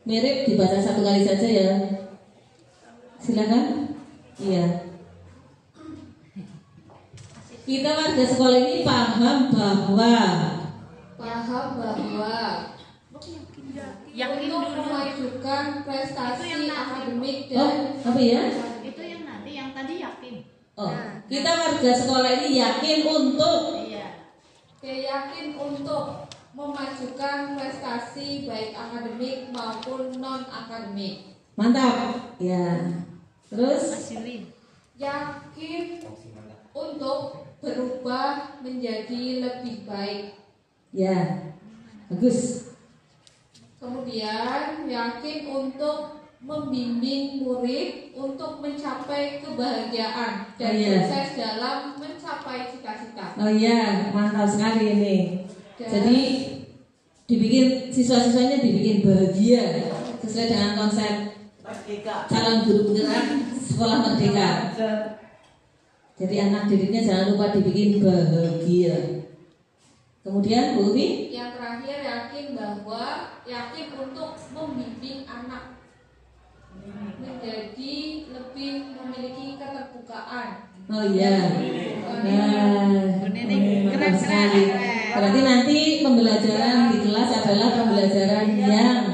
mirip dibaca satu kali saja ya. Silakan. Iya. Kita warga sekolah ini paham bahwa untuk memajukan prestasi akademik oh, dan apa ya? Itu yang nanti, yang tadi yakin. Oh, kita warga sekolah ini yakin untuk yakin untuk memajukan prestasi baik akademik maupun non akademik. mantap. Ya. Terus Yakin untuk berubah menjadi lebih baik. ya. Bagus. Kemudian yakin untuk membimbing murid untuk mencapai kebahagiaan dan sukses dalam mencapai cita-cita. Oh iya, mantap sekali ini. Jadi dibikin siswa-siswanya dibikin bahagia sesuai dengan konsep calon guru penggerak sekolah merdeka. Jadi anak didiknya jangan lupa dibikin bahagia. Kemudian Bu Umi, yang terakhir yakin untuk membimbing anak. menjadi lebih memiliki keterbukaan. Oh iya. Nah, keren sekali. Berarti nanti pembelajaran di kelas adalah pembelajaran yang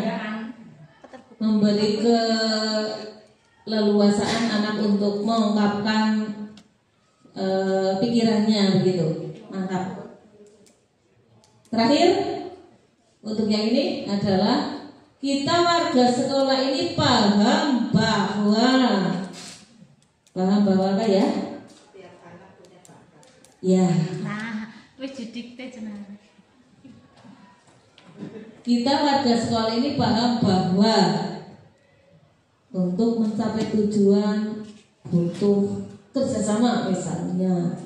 memberi keleluasaan anak untuk mengungkapkan pikirannya begitu. Mantap. Terakhir untuk yang ini adalah kita warga sekolah ini paham bahwa apa ya? Ya. Nah, wis didikte jenengan. Kita warga sekolah ini paham bahwa untuk mencapai tujuan butuh kerjasama misalnya.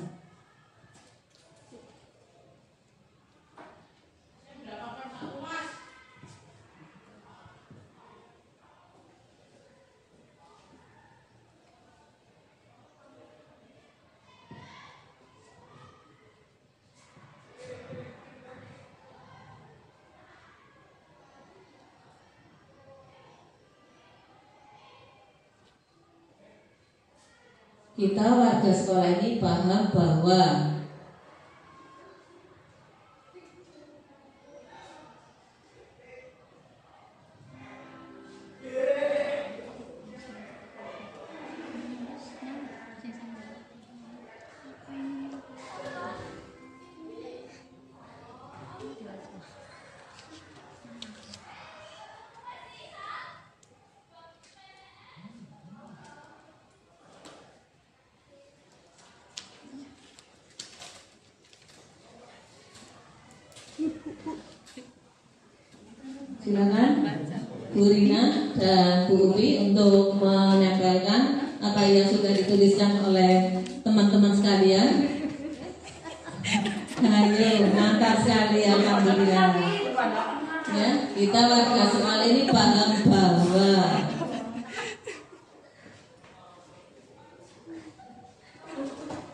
Kita warga sekolah ini paham bahwa silakan Bu Rina dan Bu Upi untuk menyampaikan apa yang sudah dituliskan oleh teman-teman sekalian. Ayo, mantap sekali, alhamdulillah. Ya, kita warga sekolah ini paham bahwa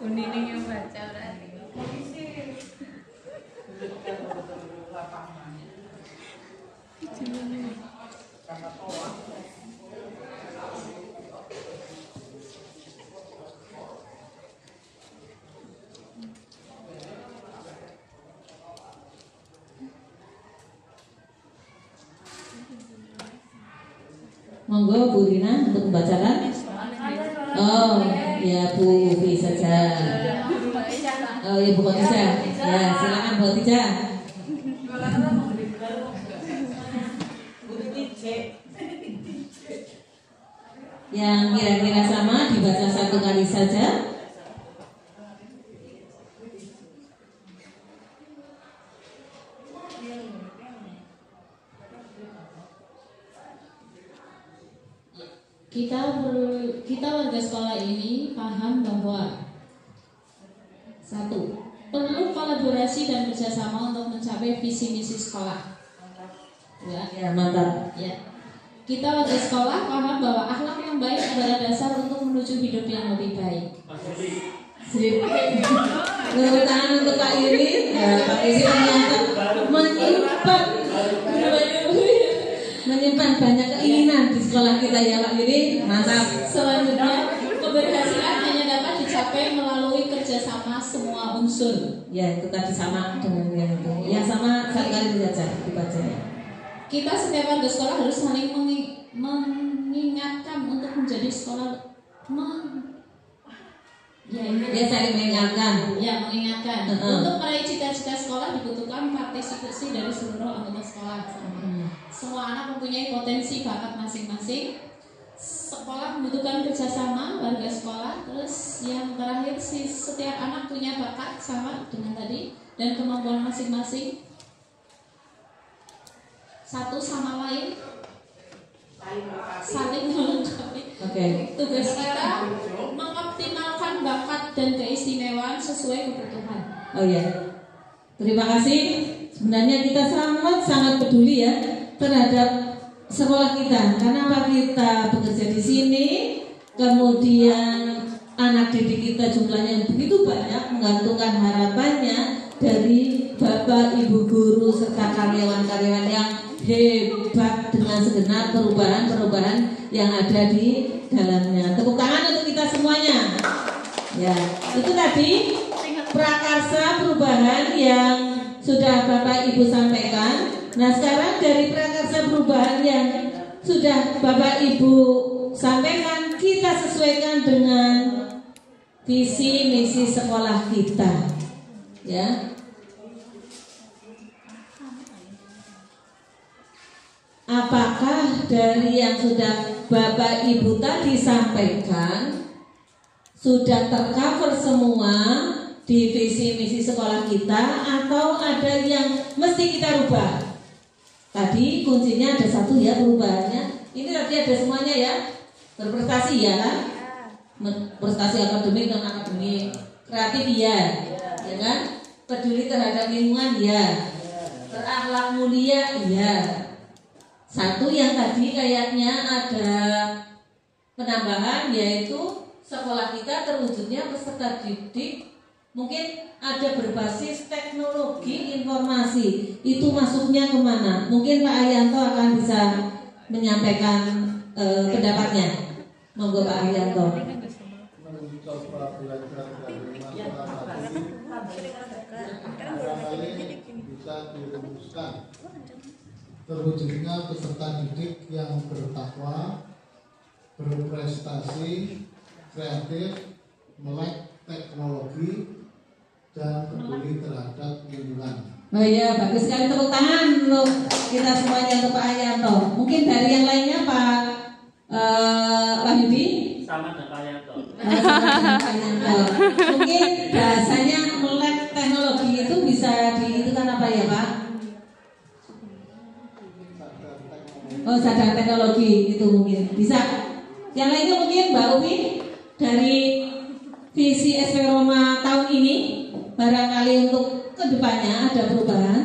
Unining yang baca berarti. monggo Bu Rina untuk membacakan. Oh, ya Bu Upi saja. Oh ya Bu Khadijah. Ya, silakan Bu Khadijah. Yang kira-kira sama dibaca satu kali saja. Kita warga sekolah ini paham bahwa satu, perlu kolaborasi dan kerjasama untuk mencapai visi misi sekolah. Ya, mantap. Ya. Kita warga sekolah paham bahwa akhlak yang baik adalah dasar untuk menuju hidup yang lebih baik. Sip. Tepuk tangan untuk Pak Iri. Ya, Pak Iri ternyata menyimpan banyak keinginan di sekolah kita ya Pak Iri. Mantap. Selanjutnya, keberhasilan hanya dapat dicapai melalui kerjasama semua unsur. Ya, itu tadi sama dengan yang itu. Ya, sama satu kali saja dibacanya. Kita setiap warga sekolah harus saling mengingatkan untuk menjadi sekolah saling mengingatkan. Ya, mengingatkan. Untuk meraih cita-cita sekolah dibutuhkan partisipasi dari seluruh anggota sekolah. Semua anak mempunyai potensi bakat masing-masing. Sekolah membutuhkan kerjasama warga sekolah. Terus yang terakhir, setiap anak punya bakat sama dengan tadi dan kemampuan masing-masing. Satu sama lain saling melengkapi. Tugas kita mengoptimalkan bakat dan keistimewaan sesuai kebutuhan. Oh ya, terima kasih. Sebenarnya kita sangat peduli ya terhadap sekolah kita. Kenapa kita bekerja di sini? Kemudian anak didik kita jumlahnya yang begitu banyak, menggantungkan harapannya dari Bapak Ibu guru serta karyawan-karyawan yang hebat dengan segenap perubahan-perubahan yang ada di dalamnya. Tepuk tangan untuk kita semuanya. Ya, itu tadi prakarsa perubahan yang sudah Bapak Ibu sampaikan. Nah, sekarang dari prakarsa perubahan yang sudah Bapak Ibu sampaikan, kita sesuaikan dengan visi misi sekolah kita. Ya. Apakah dari yang sudah Bapak Ibu tadi sampaikan sudah tercover semua di visi misi sekolah kita, atau ada yang mesti kita rubah? Tadi kuncinya ada satu ya, perubahannya. Ini tadi ada semuanya ya. Berprestasi ya kan? Prestasi akademik dan akademik. Kreatif ya, ya kan? Peduli terhadap lingkungan ya. Berakhlak mulia ya. Satu yang tadi kayaknya ada penambahan, yaitu sekolah kita terwujudnya peserta didik mungkin ada berbasis teknologi informasi. Itu masuknya kemana? Mungkin Pak Arianto akan bisa menyampaikan pendapatnya. Monggo Pak Arianto. Mencoba belajar dari masyarakat bisa dirumuskan terwujudnya peserta didik yang bertakwa, berprestasi, kreatif, melek teknologi, dan peduli terhadap lingkungan. Oh iya, bagus sekali, tepuk tangan untuk kita semuanya, untuk Pak Arianto. Mungkin dari yang lainnya Pak Wahyudi? Sama dengan Pak Arianto. Mungkin bahasanya melek teknologi itu bisa itu kan apa ya Pak? Oh, sadar teknologi itu mungkin bisa. Yang lainnya mungkin Mbak Umi dari visi SP Roma tahun ini, barangkali untuk kedepannya ada perubahan.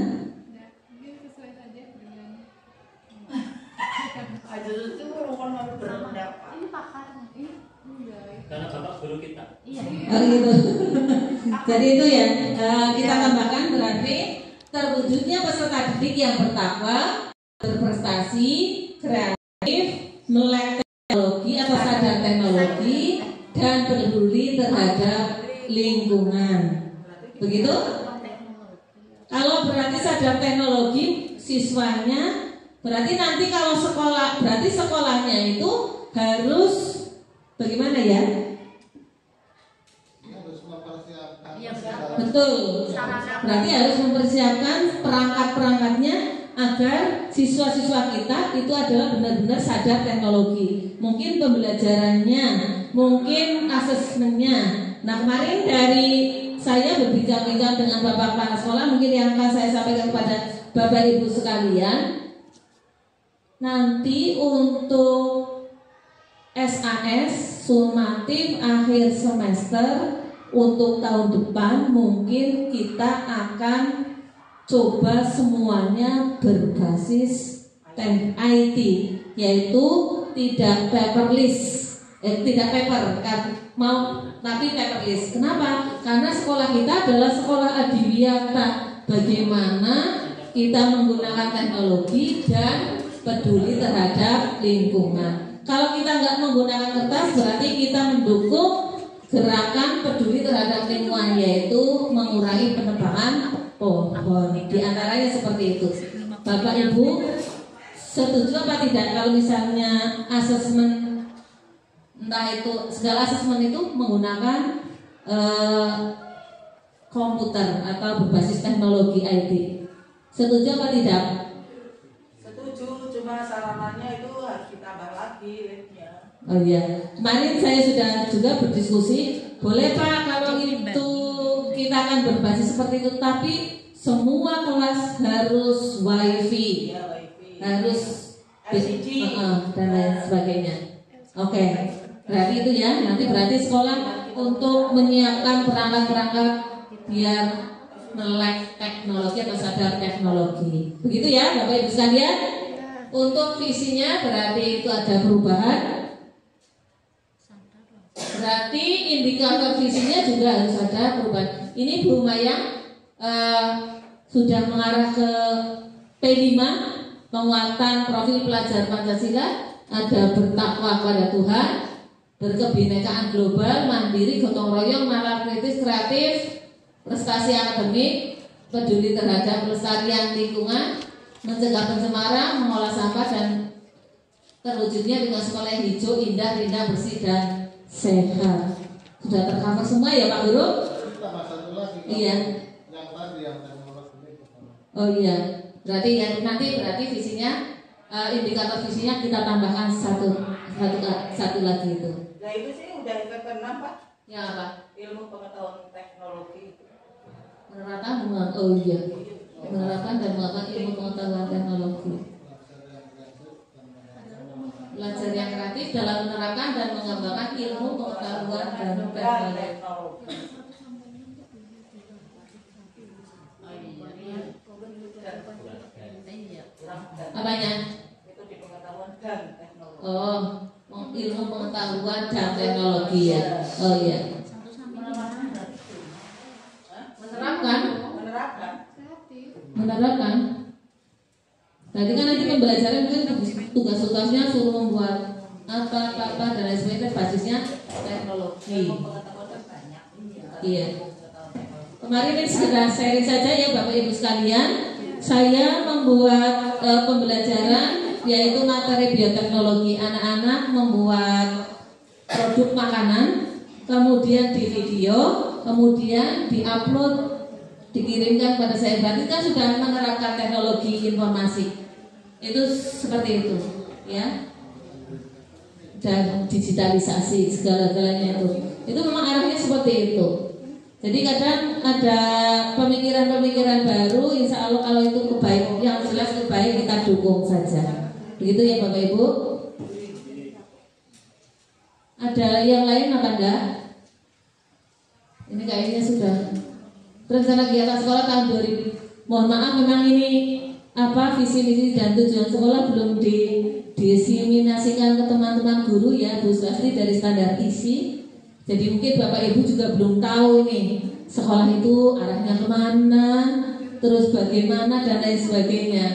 Karena Bapak guru kita. Oh gitu. Jadi itu ya, kita tambahkan berarti terwujudnya peserta didik yang bertakwa, berprestasi, kreatif, melek teknologi atau sadar teknologi, dan peduli terhadap lingkungan. Begitu? Kalau berarti sadar teknologi siswanya, berarti nanti kalau sekolah, berarti sekolahnya itu harus bagaimana ya? Betul. Berarti harus mempersiapkan perangkat-perangkatnya agar siswa-siswa kita itu adalah benar-benar sadar teknologi. Mungkin pembelajarannya, mungkin asesmennya. Nah, kemarin dari saya berbincang-bincang dengan Bapak Kepala Sekolah, mungkin yang akan saya sampaikan kepada Bapak Ibu sekalian. Nanti untuk SAS sumatif akhir semester untuk tahun depan mungkin kita akan coba semuanya berbasis IT, yaitu tidak paperless, tidak paper kan, tapi paperless. Kenapa? Karena sekolah kita adalah sekolah adiwiyata. Bagaimana kita menggunakan teknologi dan peduli terhadap lingkungan. Kalau kita nggak menggunakan kertas, berarti kita mendukung gerakan peduli terhadap lingkungan, yaitu mengurangi penebangan pohon. Di antaranya seperti itu. Bapak Ibu setuju apa tidak kalau misalnya asesmen, entah itu segala asesmen itu menggunakan komputer atau berbasis teknologi IT? Setuju apa tidak? Setuju, cuma sarapannya itu harus ditambah lagi liftnya. Oh iya, kemarin saya sudah juga berdiskusi, boleh Pak kalau itu kita akan berbasis seperti itu, tapi semua kelas harus wifi, Ya, wifi. harus LCD dan lain sebagainya. Oke, berarti itu ya, nanti berarti sekolah untuk menyiapkan perangkat-perangkat biar melek teknologi atau sadar teknologi. Begitu ya Bapak Ibu sekalian. Untuk visinya berarti itu ada perubahan. Berarti indikator visinya juga harus ada perubahan. Ini Bu Mayang sudah mengarah ke P5, penguatan profil pelajar Pancasila, ada bertakwa kepada Tuhan, berkebinekaan global, mandiri, gotong royong, nalar kritis, kreatif, prestasi akademik, peduli terhadap pelestarian lingkungan, mencegah pencemaran, mengolah sampah, dan terwujudnya dengan sekolah yang hijau, indah, rindang, bersih, dan sehat. Sudah tercover semua ya Pak Guru? Iya. Yang tadi yang teknologi. Oh iya. Berarti berarti visinya, indikator visinya kita tambahkan satu lagi itu. Nah itu sih udah yang ke-6 Pak. Yang apa? Ilmu pengetahuan teknologi. Menerapkan menerapkan dan melakukan ilmu pengetahuan teknologi. Belajar yang kreatif dalam menerapkan dan mengembangkan ilmu pengetahuan dan teknologi. Apanya? Itu di pengetahuan dan teknologi. Oh, ilmu pengetahuan dan teknologi ya. Oh iya. Menerapkan. Berarti kan nanti pembelajaran mungkin tugas-tugasnya suruh membuat apa dan lain sebagainya, basisnya teknologi. Iya. Kemarin ini sekedar sharing saja ya Bapak Ibu sekalian. Saya membuat pembelajaran yaitu materi bioteknologi, anak-anak membuat produk makanan, kemudian di video, kemudian diupload, dikirimkan pada saya. Berarti kan sudah menerapkan teknologi informasi. Itu seperti itu, ya. Dan digitalisasi segala-galanya itu. Itu memang arahnya seperti itu. Jadi kadang ada pemikiran-pemikiran baru, insya Allah kalau itu kebaik, yang jelas kebaik kita dukung saja. Begitu ya Bapak Ibu. Ada yang lain apa enggak? Ini kayaknya sudah. Rencana kegiatan sekolah tahun 2000. Mohon maaf memang ini visi misi dan tujuan sekolah belum didiseminasikan ke teman-teman guru ya Bu Swasti dari standar isi. Jadi mungkin Bapak Ibu juga belum tahu ini sekolah itu arahnya kemana, terus bagaimana dan lain sebagainya.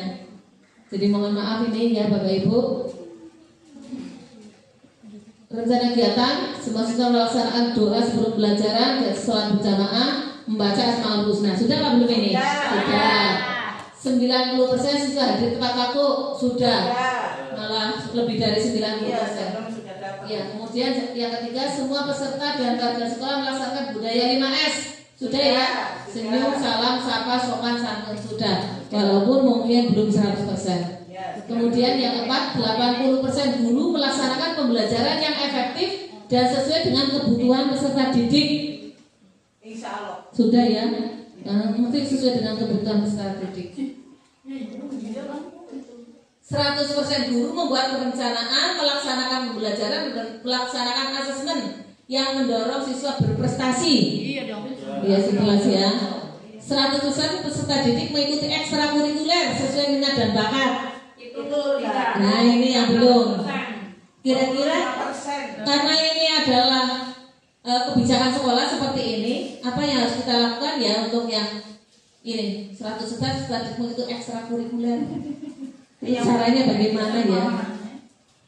Jadi mohon maaf ini ya Bapak Ibu. Rencana kegiatan semua siswa melaksanakan doa sebelum pelajaran dan sholat berjamaah, membaca Asmaul Husna. Sudah apa belum ini? Sudah. 90% siswa hadir tepat waktu. Sudah. Malah lebih dari 90%. Ya, kemudian yang ketiga semua peserta dan warga sekolah melaksanakan budaya 5S. Sudah ya? Senyum, salam, sapa, sopan, santun. Sudah. Walaupun mungkin belum 100%. Kemudian yang keempat, 80% guru melaksanakan pembelajaran yang efektif dan sesuai dengan kebutuhan peserta didik. Insya Allah. Sudah ya? Mungkin sesuai dengan kebutuhan peserta didik. 100% guru membuat perencanaan, melaksanakan pembelajaran dan melaksanakan asesmen yang mendorong siswa berprestasi. Iya dong. Ya, sebelas ya. 100% peserta didik mengikuti ekstrakurikuler sesuai minat dan bakat. Nah, ini yang belum. Kira-kira karena ini adalah kebijakan sekolah seperti ini, apa yang harus kita lakukan ya untuk yang ini 100% peserta didik mengikuti ekstrakurikuler. Caranya bagaimana ya?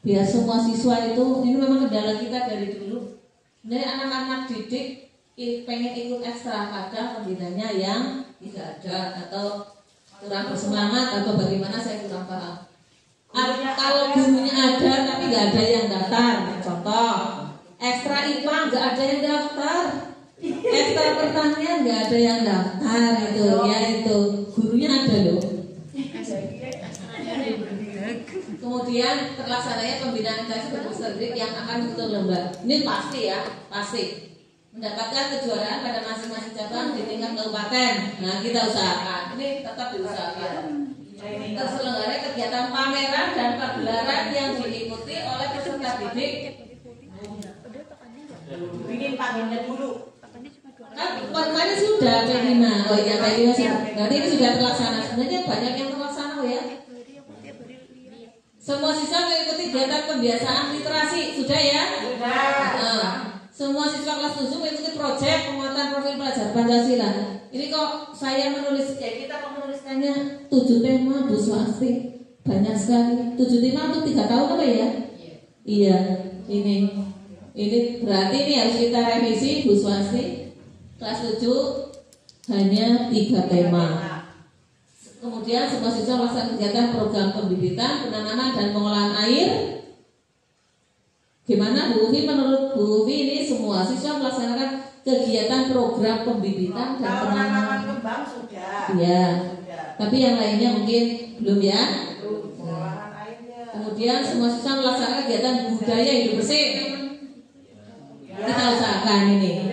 Biar semua siswa itu, ini memang kendala kita dari dulu. Jadi anak-anak didik pengen ikut ekstra, kadang pembinanya yang tidak ada atau kurang bersemangat atau bagaimana saya kurang paham. Kalau gurunya ada tapi nggak ada yang daftar. Contoh, ekstra IPA nggak ada yang daftar, ekstra pertanian nggak ada yang daftar itu, ya itu gurunya ada loh. Kemudian terlaksananya pembinaan intensif berpeserta didik yang akan mengikuti lomba. Ini pasti ya, pasti mendapatkan kejuaraan pada masing-masing cabang di tingkat kabupaten. Nah, kita usahakan, ini tetap diusahakan. Terselenggaranya kegiatan pameran dan pagelaran yang diikuti oleh peserta didik. Bikin paginya dulu. Kan kemarin sudah P5. Oh iya, P5 sudah. Berarti ini sudah terlaksana. Sebenarnya banyak yang terlaksana ya. Semua siswa mengikuti kegiatan pembiasaan literasi, sudah ya? Sudah. Semua siswa kelas 7 mengikuti proyek penguatan profil pelajar Pancasila. Ini kok saya menulis, ya kita kok menuliskannya 7 tema Bu Swasti. Banyak sekali. 7 tema untuk 3 tahun apa ya? Iya. Ini berarti ini harus kita revisi Bu Swasti. Kelas 7 hanya 3 tema. Kemudian semua siswa melaksanakan kegiatan program pembibitan, penanaman dan pengolahan air. Gimana Bu Ufi? Menurut Bu Ufi ini semua siswa melaksanakan kegiatan program pembibitan dan penanaman kembang sudah. Iya. Tapi yang lainnya mungkin belum ya. Kemudian semua siswa melaksanakan kegiatan budaya hidup bersih. Kita usahakan ini.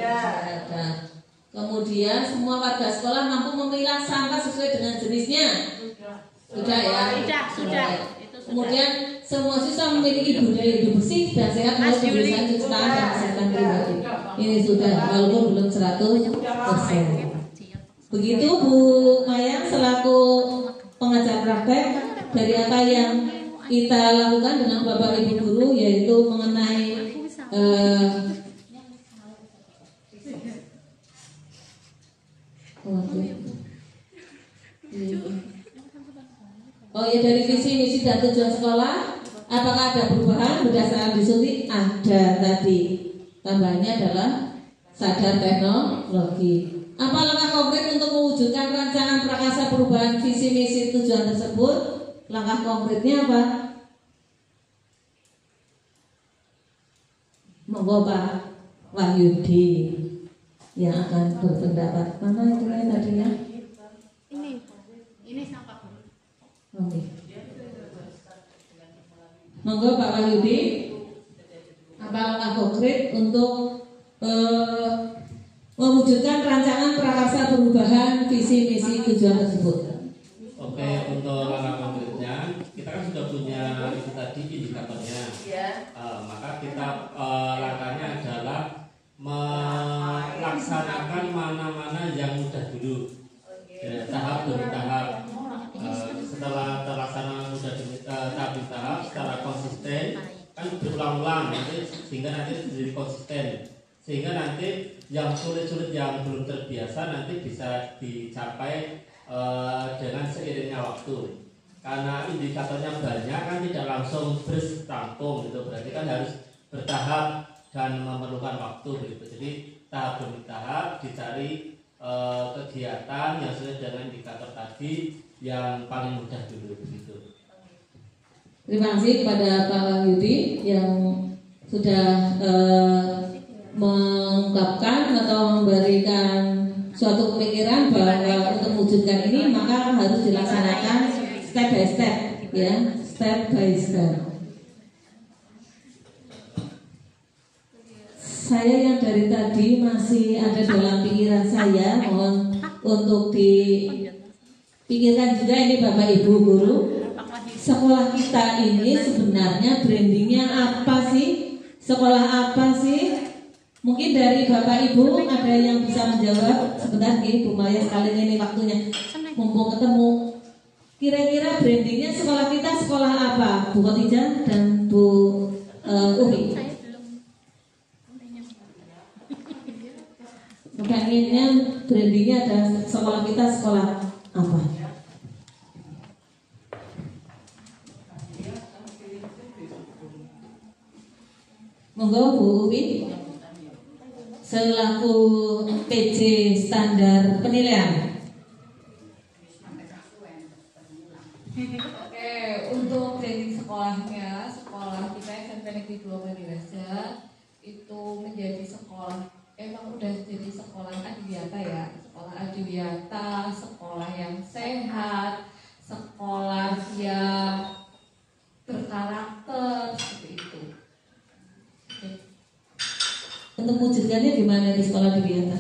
Kemudian semua warga sekolah mampu memilah sampah sesuai dengan jenisnya. Sudah ya? Sudah. Kemudian semua siswa memiliki budaya hidup bersih dan sehat melalui pemeriksaan cuci tangan dan kesehatan pribadi. Ini sudah, walaupun belum 100%. Begitu Bu Mayang selaku pengajar praktek dari apa yang kita lakukan dengan Bapak Ibu guru, yaitu mengenai oh ya, dari visi misi dan tujuan sekolah, apakah ada perubahan berdasarkan diskusi? Ada tadi. Tambahannya adalah sadar teknologi. Apa langkah konkret untuk mewujudkan rancangan prakarsa perubahan visi misi tujuan tersebut? Langkah konkretnya apa? Monggo Pak Wahyudi yang akan berpendapat. Mana itu ya tadinya? Ini sama Pak. Oke. Monggo Pak Wahyudi, apa langkah konkret untuk mewujudkan rancangan prakarsa perubahan visi misi tujuan tersebut? Oke, untuk langkah konkretnya kita kan sudah punya itu tadi indikatornya. Maka kita langkahnya adalah melaksanakan mana-mana yang mudah dulu, tahap demi tahap. Setelah terlaksana mudah demi tahap demi tahap, secara konsisten kan berulang-ulang sehingga nanti menjadi konsisten, sehingga nanti yang sulit-sulit yang belum terbiasa nanti bisa dicapai dengan seiringnya waktu. Karena indikatornya banyak kan tidak langsung bertampung gitu, berarti kan harus bertahap dan memerlukan waktu begitu. Jadi tahap demi tahap dicari kegiatan yang sesuai dengan indikator tadi yang paling mudah dulu begitu. Terima kasih kepada Pak Wahyudi yang sudah mengungkapkan atau memberikan suatu pemikiran bahwa untuk mewujudkan ini maka harus dilaksanakan step by step, ya, step by step. Saya yang dari tadi masih ada dalam pikiran saya, mohon untuk dipikirkan juga ini Bapak Ibu guru. Sekolah kita ini sebenarnya brandingnya apa sih? Sekolah apa sih? Mungkin dari Bapak Ibu ada yang bisa menjawab. Sebentar nih Bu Maya, sekalian ini waktunya mumpung ketemu. Kira-kira brandingnya sekolah kita sekolah apa? Bu Khotijah dan Bu Umi. Pengennya brandingnya ada sekolah kita sekolah apa? Monggo Bu Uwi selaku PJ standar penilaian. Oke, untuk branding sekolahnya, sekolah kita SMP Negeri 2 Kaliraja itu menjadi sekolah, emang udah jadi sekolah adiwiyata ya, sekolah adiwiyata, sekolah yang sehat, sekolah yang berkarakter seperti itu. Untuk mewujudkannya gimana di sekolah adiwiyata?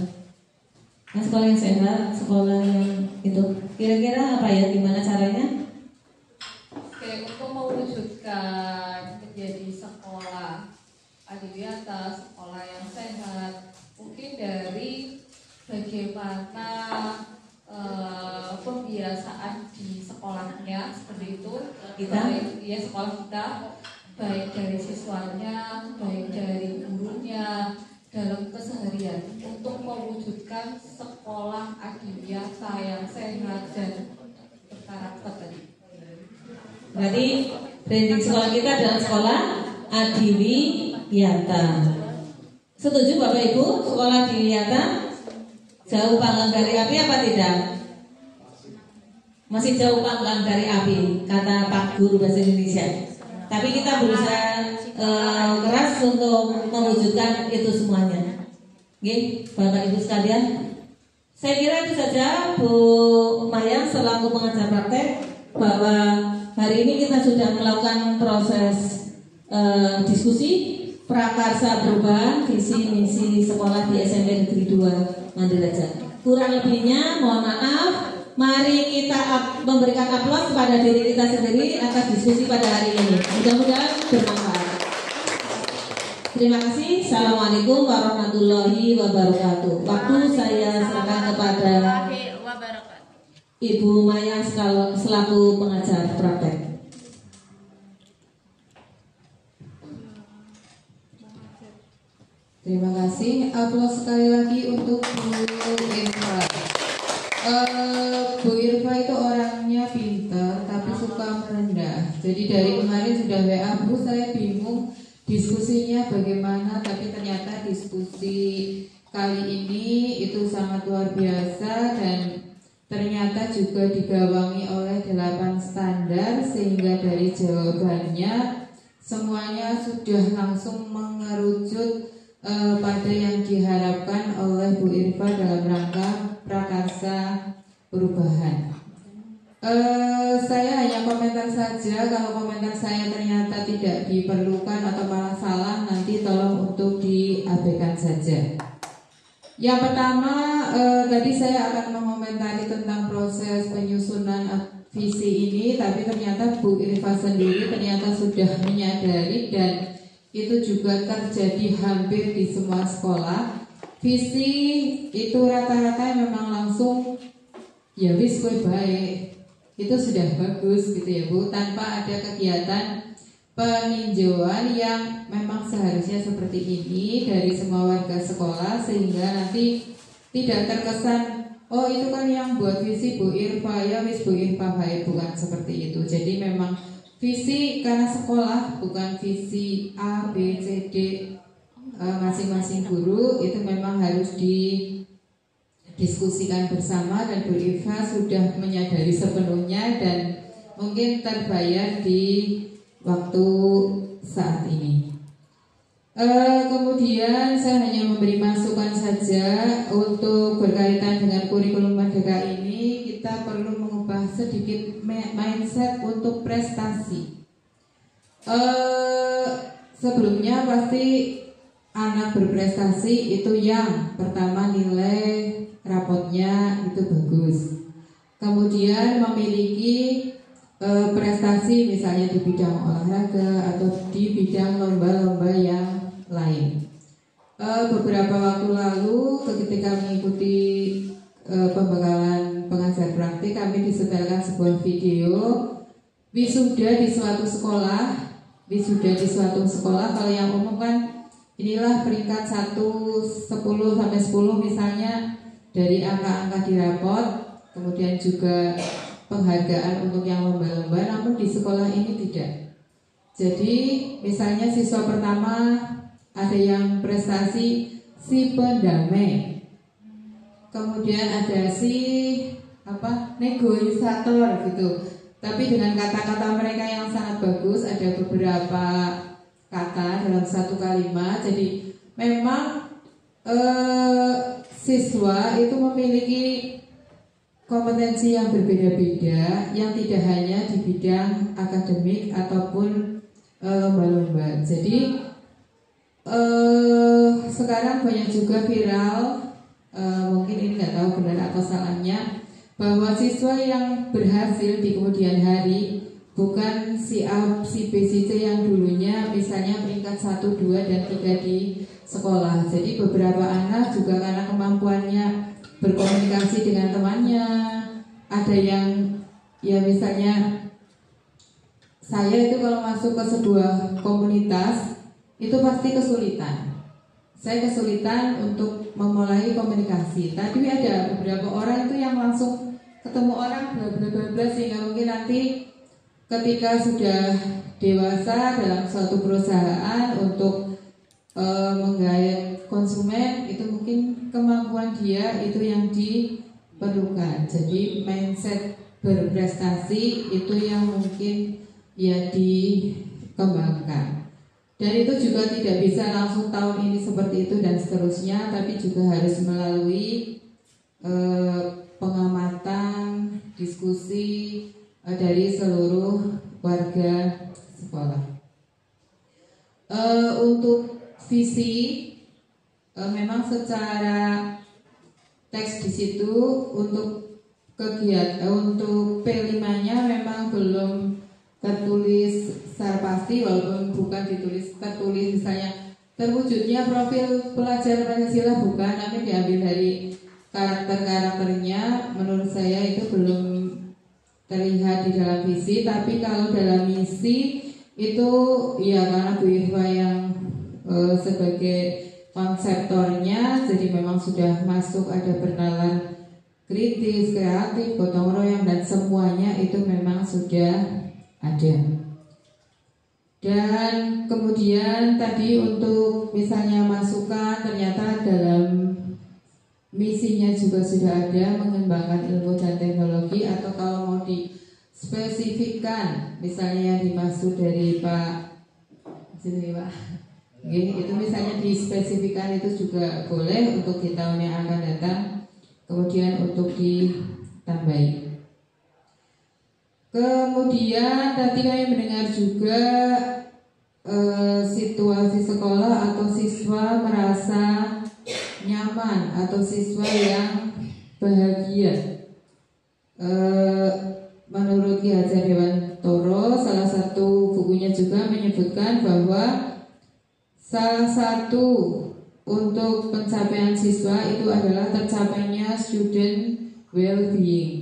Nah, sekolah yang sehat, sekolah yang itu kira-kira apa ya, gimana caranya? Oke, untuk mewujudkan menjadi sekolah adiwiyata, sekolah yang sehat, mungkin dari bagaimana pembiasaan di sekolahnya seperti itu. Kita? Ya, sekolah kita baik dari siswanya, baik dari gurunya, dalam keseharian untuk mewujudkan sekolah adiwiyata yang sehat dan berkarakter tadi. Berarti branding sekolah kita adalah sekolah adiwiyata. Setuju Bapak Ibu? Sekolah adiwiyata jauh panggang dari api apa tidak? Masih jauh panggang dari api, kata Pak Guru Bahasa Indonesia. Tapi kita berusaha keras untuk mewujudkan itu semuanya. Oke, Bapak Ibu sekalian, saya kira itu saja Bu Mayang selaku pengajar praktek, bahwa hari ini kita sudah melakukan proses diskusi prakarsa perubahan visi misi sekolah di SMP Negeri 2 Mandiraja. Kurang lebihnya mohon maaf. Mari kita memberikan aplaus kepada diri kita sendiri atas diskusi pada hari ini. Mudah-mudahan bermanfaat. Terima kasih. Assalamualaikum warahmatullahi wabarakatuh. Waktu saya serahkan kepada Ibu Maya selaku pengajar praktek. Terima kasih. Aplaus sekali lagi untuk Bu Irfa. Bu Irfa itu orangnya pintar tapi suka merendah. Jadi dari kemarin sudah WA, Bu, saya bingung diskusinya bagaimana, tapi ternyata diskusi kali ini itu sangat luar biasa dan ternyata juga digawangi oleh 8 standar, sehingga dari jawabannya semuanya sudah langsung mengerucut pada yang diharapkan oleh Bu Irfa dalam rangka prakarsa perubahan. Saya hanya komentar saja. Kalau komentar saya ternyata tidak diperlukan atau malah salah, nanti tolong untuk diabaikan saja. Yang pertama, tadi saya akan mengomentari tentang proses penyusunan visi ini, tapi ternyata Bu Irfa sendiri ternyata sudah menyadari dan itu juga terjadi hampir di semua sekolah. Visi itu rata-rata memang langsung ya wis kowe baik, itu sudah bagus gitu ya Bu, tanpa ada kegiatan peninjauan yang memang seharusnya seperti ini dari semua warga sekolah, sehingga nanti tidak terkesan oh itu kan yang buat visi Bu Irfa, ya wis Bu Irfa baik, bukan seperti itu. Jadi memang visi karena sekolah, bukan visi A, B, C, D masing-masing guru, itu memang harus didiskusikan bersama, dan Bu Irfa sudah menyadari sepenuhnya dan mungkin terbayar di waktu saat ini. Kemudian saya hanya memberi masukan saja untuk berkaitan dengan kurikulum Merdeka ini, kita perlu mengubah sedikit mindset untuk prestasi. Sebelumnya pasti anak berprestasi itu yang pertama nilai rapotnya itu bagus, kemudian memiliki prestasi misalnya di bidang olahraga atau di bidang lomba-lomba yang lain. Beberapa waktu lalu ketika mengikuti pembekalan pengajar praktik, kami disetelkan sebuah video wisuda di suatu sekolah. Kalau yang umum kan inilah peringkat 1, 10 sampai 10 misalnya dari angka-angka di rapot, kemudian juga penghargaan untuk yang lomba-lomba, namun di sekolah ini tidak. Jadi misalnya siswa pertama ada yang prestasi si pendamai, kemudian ada si negosiator gitu. Tapi dengan kata-kata mereka yang sangat bagus, ada beberapa kata dalam satu kalimat. Jadi memang siswa itu memiliki kompetensi yang berbeda-beda, yang tidak hanya di bidang akademik ataupun lomba-lomba. Jadi sekarang banyak juga viral, mungkin ini nggak tahu benar atau salahnya, bahwa siswa yang berhasil di kemudian hari bukan si A, si B, si C yang dulunya misalnya peringkat 1, 2, dan 3 di sekolah. Jadi beberapa anak juga karena kemampuannya berkomunikasi dengan temannya, ada yang ya misalnya saya itu kalau masuk ke sebuah komunitas itu pasti kesulitan. saya kesulitan untuk memulai komunikasi. Tapi ada beberapa orang itu yang langsung ketemu orang bla sehingga mungkin nanti ketika sudah dewasa dalam suatu perusahaan untuk menggait konsumen, itu mungkin kemampuan dia itu yang diperlukan. Jadi mindset berprestasi itu yang mungkin ya dikembangkan. Dan itu juga tidak bisa langsung tahun ini seperti itu dan seterusnya, tapi juga harus melalui pengamatan, diskusi dari seluruh warga sekolah. Untuk visi, memang secara teks di situ untuk kegiatan untuk P5-nya memang belum tertulis secara pasti, walaupun bukan tertulis misalnya terwujudnya profil pelajar Pancasila bukan, tapi diambil dari karakternya. Menurut saya itu belum terlihat di dalam visi, tapi kalau dalam misi itu ya karena Bu Irfa yang sebagai konseptornya, jadi memang sudah masuk ada bernalar kritis, kreatif, gotong royong dan semuanya itu memang sudah ada. Dan kemudian tadi untuk misalnya masukan, ternyata dalam misinya juga sudah ada mengembangkan ilmu dan teknologi, atau kalau mau dispesifikkan misalnya yang dimaksud dari Pak sini Pak, itu misalnya dispesifikkan itu juga boleh untuk di tahun yang akan datang, kemudian untuk ditambahi. Kemudian tadi kami mendengar juga situasi sekolah atau siswa merasa nyaman atau siswa yang bahagia. Menurut Ki Hajar Dewantoro, salah satu bukunya juga menyebutkan bahwa salah satu untuk pencapaian siswa itu adalah tercapainya student well-being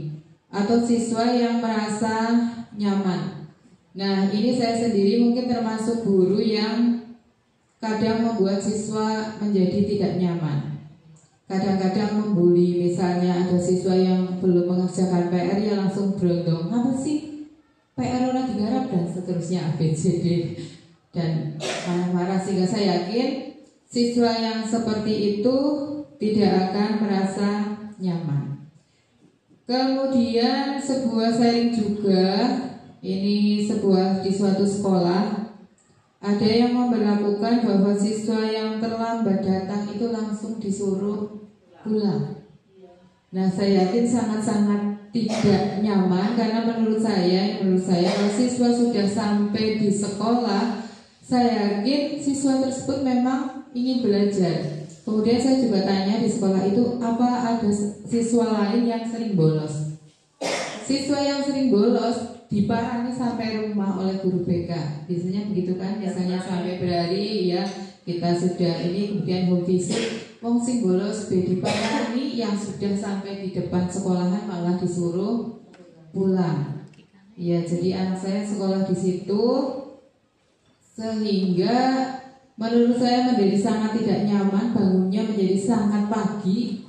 atau siswa yang merasa nyaman. Nah, ini saya sendiri mungkin termasuk guru yang kadang membuat siswa menjadi tidak nyaman. Kadang-kadang membuli, misalnya ada siswa yang belum mengerjakan PR ya langsung berondong, apa sih PR orang digarap dan seterusnya ABCD, dan marah-marah, sehingga saya yakin siswa yang seperti itu tidak akan merasa nyaman. Kemudian sebuah sharing juga, ini di suatu sekolah ada yang memberlakukan bahwa siswa yang terlambat datang itu langsung disuruh pulang. Nah, saya yakin sangat-sangat tidak nyaman, karena menurut saya kalau siswa sudah sampai di sekolah, saya yakin siswa tersebut memang ingin belajar. Kemudian saya juga tanya di sekolah itu, apa ada siswa lain yang sering bolos? Siswa yang sering bolos diparani sampai rumah oleh guru BK. Biasanya begitu kan, biasanya sampai berhari ya kita sudah ini, kemudian home visit, wong sing bolos diparani, yang sudah sampai di depan sekolahan malah disuruh pulang. Ya, jadi anak saya sekolah di situ, sehingga menurut saya menjadi sangat tidak nyaman, bangunnya menjadi sangat pagi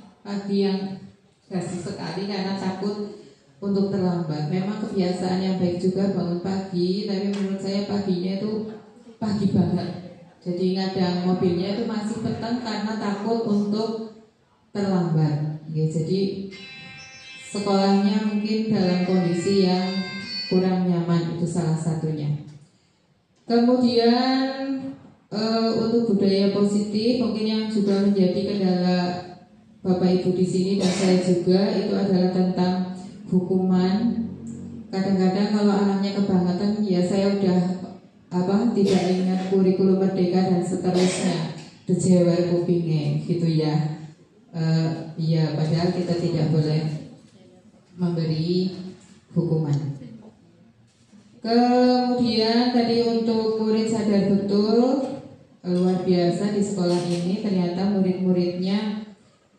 yang drastis sekali karena takut untuk terlambat. Memang kebiasaan yang baik juga bangun pagi, tapi menurut saya paginya itu pagi banget. Jadi kadang mobilnya itu masih petang karena takut untuk terlambat. Ya, jadi sekolahnya mungkin dalam kondisi yang kurang nyaman, itu salah satunya. Kemudian untuk budaya positif mungkin yang juga menjadi kendala Bapak Ibu di sini dan saya juga, itu adalah tentang hukuman. Kadang-kadang kalau anaknya kebangetan, ya saya udah tidak ingat kurikulum merdeka dan seterusnya, dejewer kupinge gitu ya. Ya padahal kita tidak boleh memberi hukuman. Kemudian tadi untuk murid sadar betul, luar biasa di sekolah ini ternyata murid-muridnya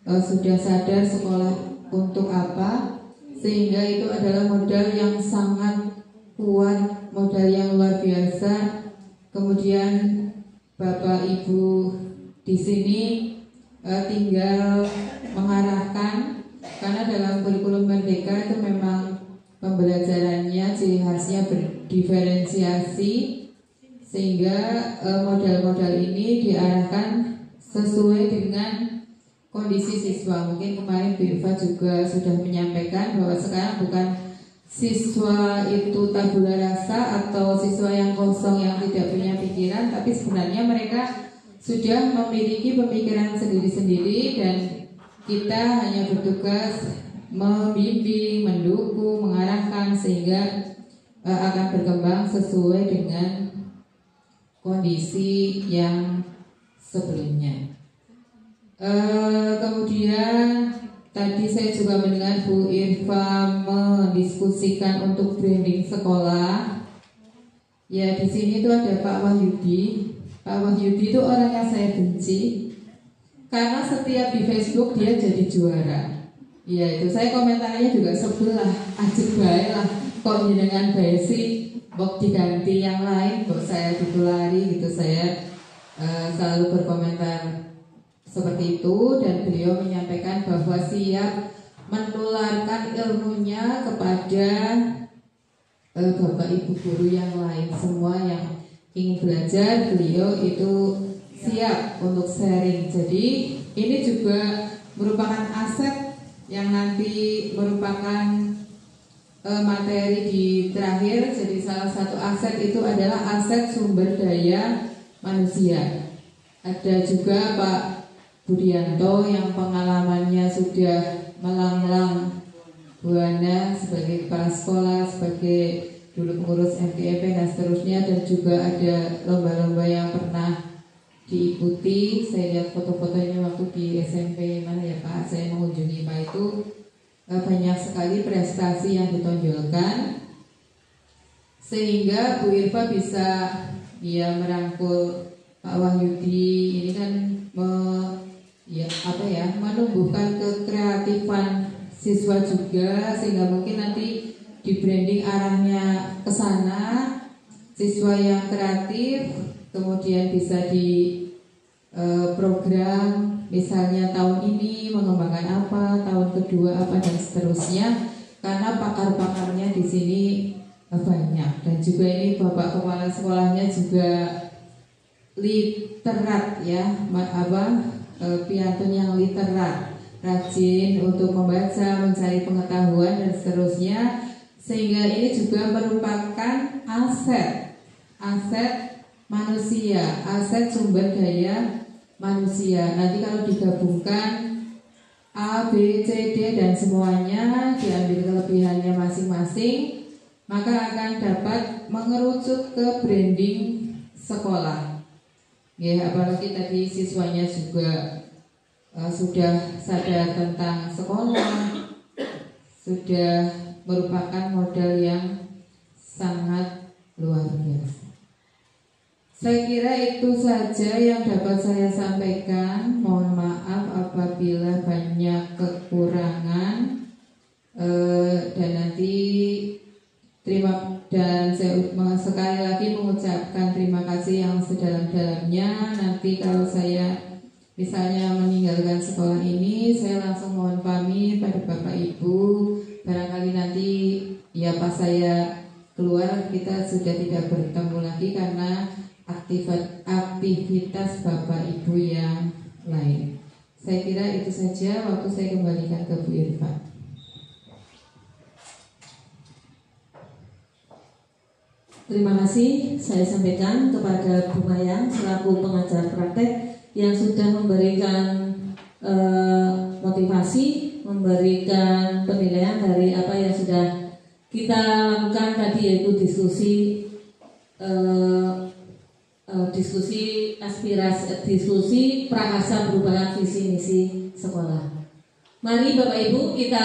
sudah sadar sekolah untuk apa, sehingga itu adalah modal yang sangat kuat, modal yang luar biasa. Kemudian Bapak Ibu di sini tinggal mengarahkan, karena dalam kurikulum Merdeka itu memang pembelajarannya ciri khasnya berdiferensiasi, sehingga modal-modal ini diarahkan sesuai dengan kondisi siswa. Mungkin kemarin Bu Irfa juga sudah menyampaikan bahwa sekarang bukan siswa itu tabula rasa atau siswa yang kosong yang tidak punya pikiran, tapi sebenarnya mereka sudah memiliki pemikiran sendiri-sendiri dan kita hanya bertugas membimbing, mendukung, mengarahkan sehingga akan berkembang sesuai dengan kondisi yang sebelumnya. Kemudian tadi saya juga mendengar Bu Irfa mendiskusikan untuk branding sekolah. Ya, di sini tuh ada Pak Wahyudi. Pak Wahyudi itu orang yang saya benci karena setiap di Facebook dia jadi juara. Ya itu saya komentarnya juga sebelah, ajib bae lah. Kok jenengan bae sih, kok diganti yang lain, kok saya ditulari gitu. Saya selalu berkomentar seperti itu, dan beliau menyampaikan bahwa siap menularkan ilmunya kepada Bapak Ibu guru yang lain, semua yang ingin belajar, beliau itu siap untuk sharing. Jadi ini juga merupakan aset yang nanti merupakan materi di terakhir. Jadi salah satu aset itu adalah aset sumber daya manusia. Ada juga Pak Budianto yang pengalamannya sudah melanglang buana sebagai kepala sekolah, sebagai dulu pengurus FKIP dan seterusnya, dan juga ada lomba-lomba yang pernah diikuti. Saya lihat foto-fotonya waktu di SMP mana ya Pak, saya mengunjungi Pak itu banyak sekali prestasi yang ditonjolkan, sehingga Bu Irfa bisa merangkul Pak Wahyudi ini kan menumbuhkan kekreatifan siswa juga, sehingga mungkin nanti di branding arahnya ke sana, siswa yang kreatif kemudian bisa di program, misalnya tahun ini mengembangkan apa, tahun kedua apa, dan seterusnya, karena pakar-pakarnya di sini banyak. Dan juga ini Bapak Kepala Sekolahnya juga literat ya, piantun yang literat, rajin untuk membaca, mencari pengetahuan dan seterusnya, sehingga ini juga merupakan aset manusia, aset sumber daya manusia. Nanti kalau digabungkan A, B, C, D dan semuanya diambil kelebihannya masing-masing, maka akan dapat mengerucut ke branding sekolah. Ya, apalagi tadi siswanya juga sudah sadar tentang sekolah, sudah merupakan modal yang sangat luar biasa. Saya kira itu saja yang dapat saya sampaikan. Mohon maaf apabila banyak kekurangan, dan nanti saya sekali lagi mengucapkan terima kasih yang sedalam-dalamnya. Nanti kalau saya misalnya meninggalkan sekolah ini, saya langsung mohon pamit pada Bapak Ibu. Barangkali nanti ya pas saya keluar kita sudah tidak bertemu lagi karena aktivitas Bapak Ibu yang lain. Saya kira itu saja, waktu saya kembalikan ke Bu Irfa. Terima kasih saya sampaikan kepada Bu Mayang selaku pengajar praktek yang sudah memberikan motivasi, memberikan penilaian dari apa yang sudah kita lakukan tadi, yaitu diskusi diskusi prakarsa perubahan visi misi sekolah. Mari Bapak Ibu kita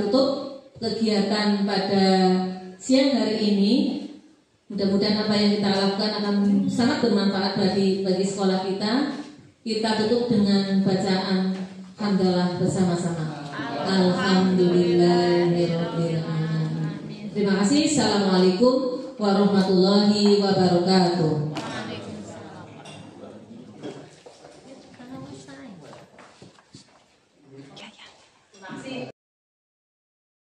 tutup kegiatan pada siang hari ini. Mudah-mudahan apa yang kita lakukan akan sangat bermanfaat bagi sekolah kita. Kita tutup dengan bacaan hamdalah bersama-sama. Alhamdulillahirabbil alamin. Terima kasih. Assalamualaikum warahmatullahi wabarakatuh. Terima kasih.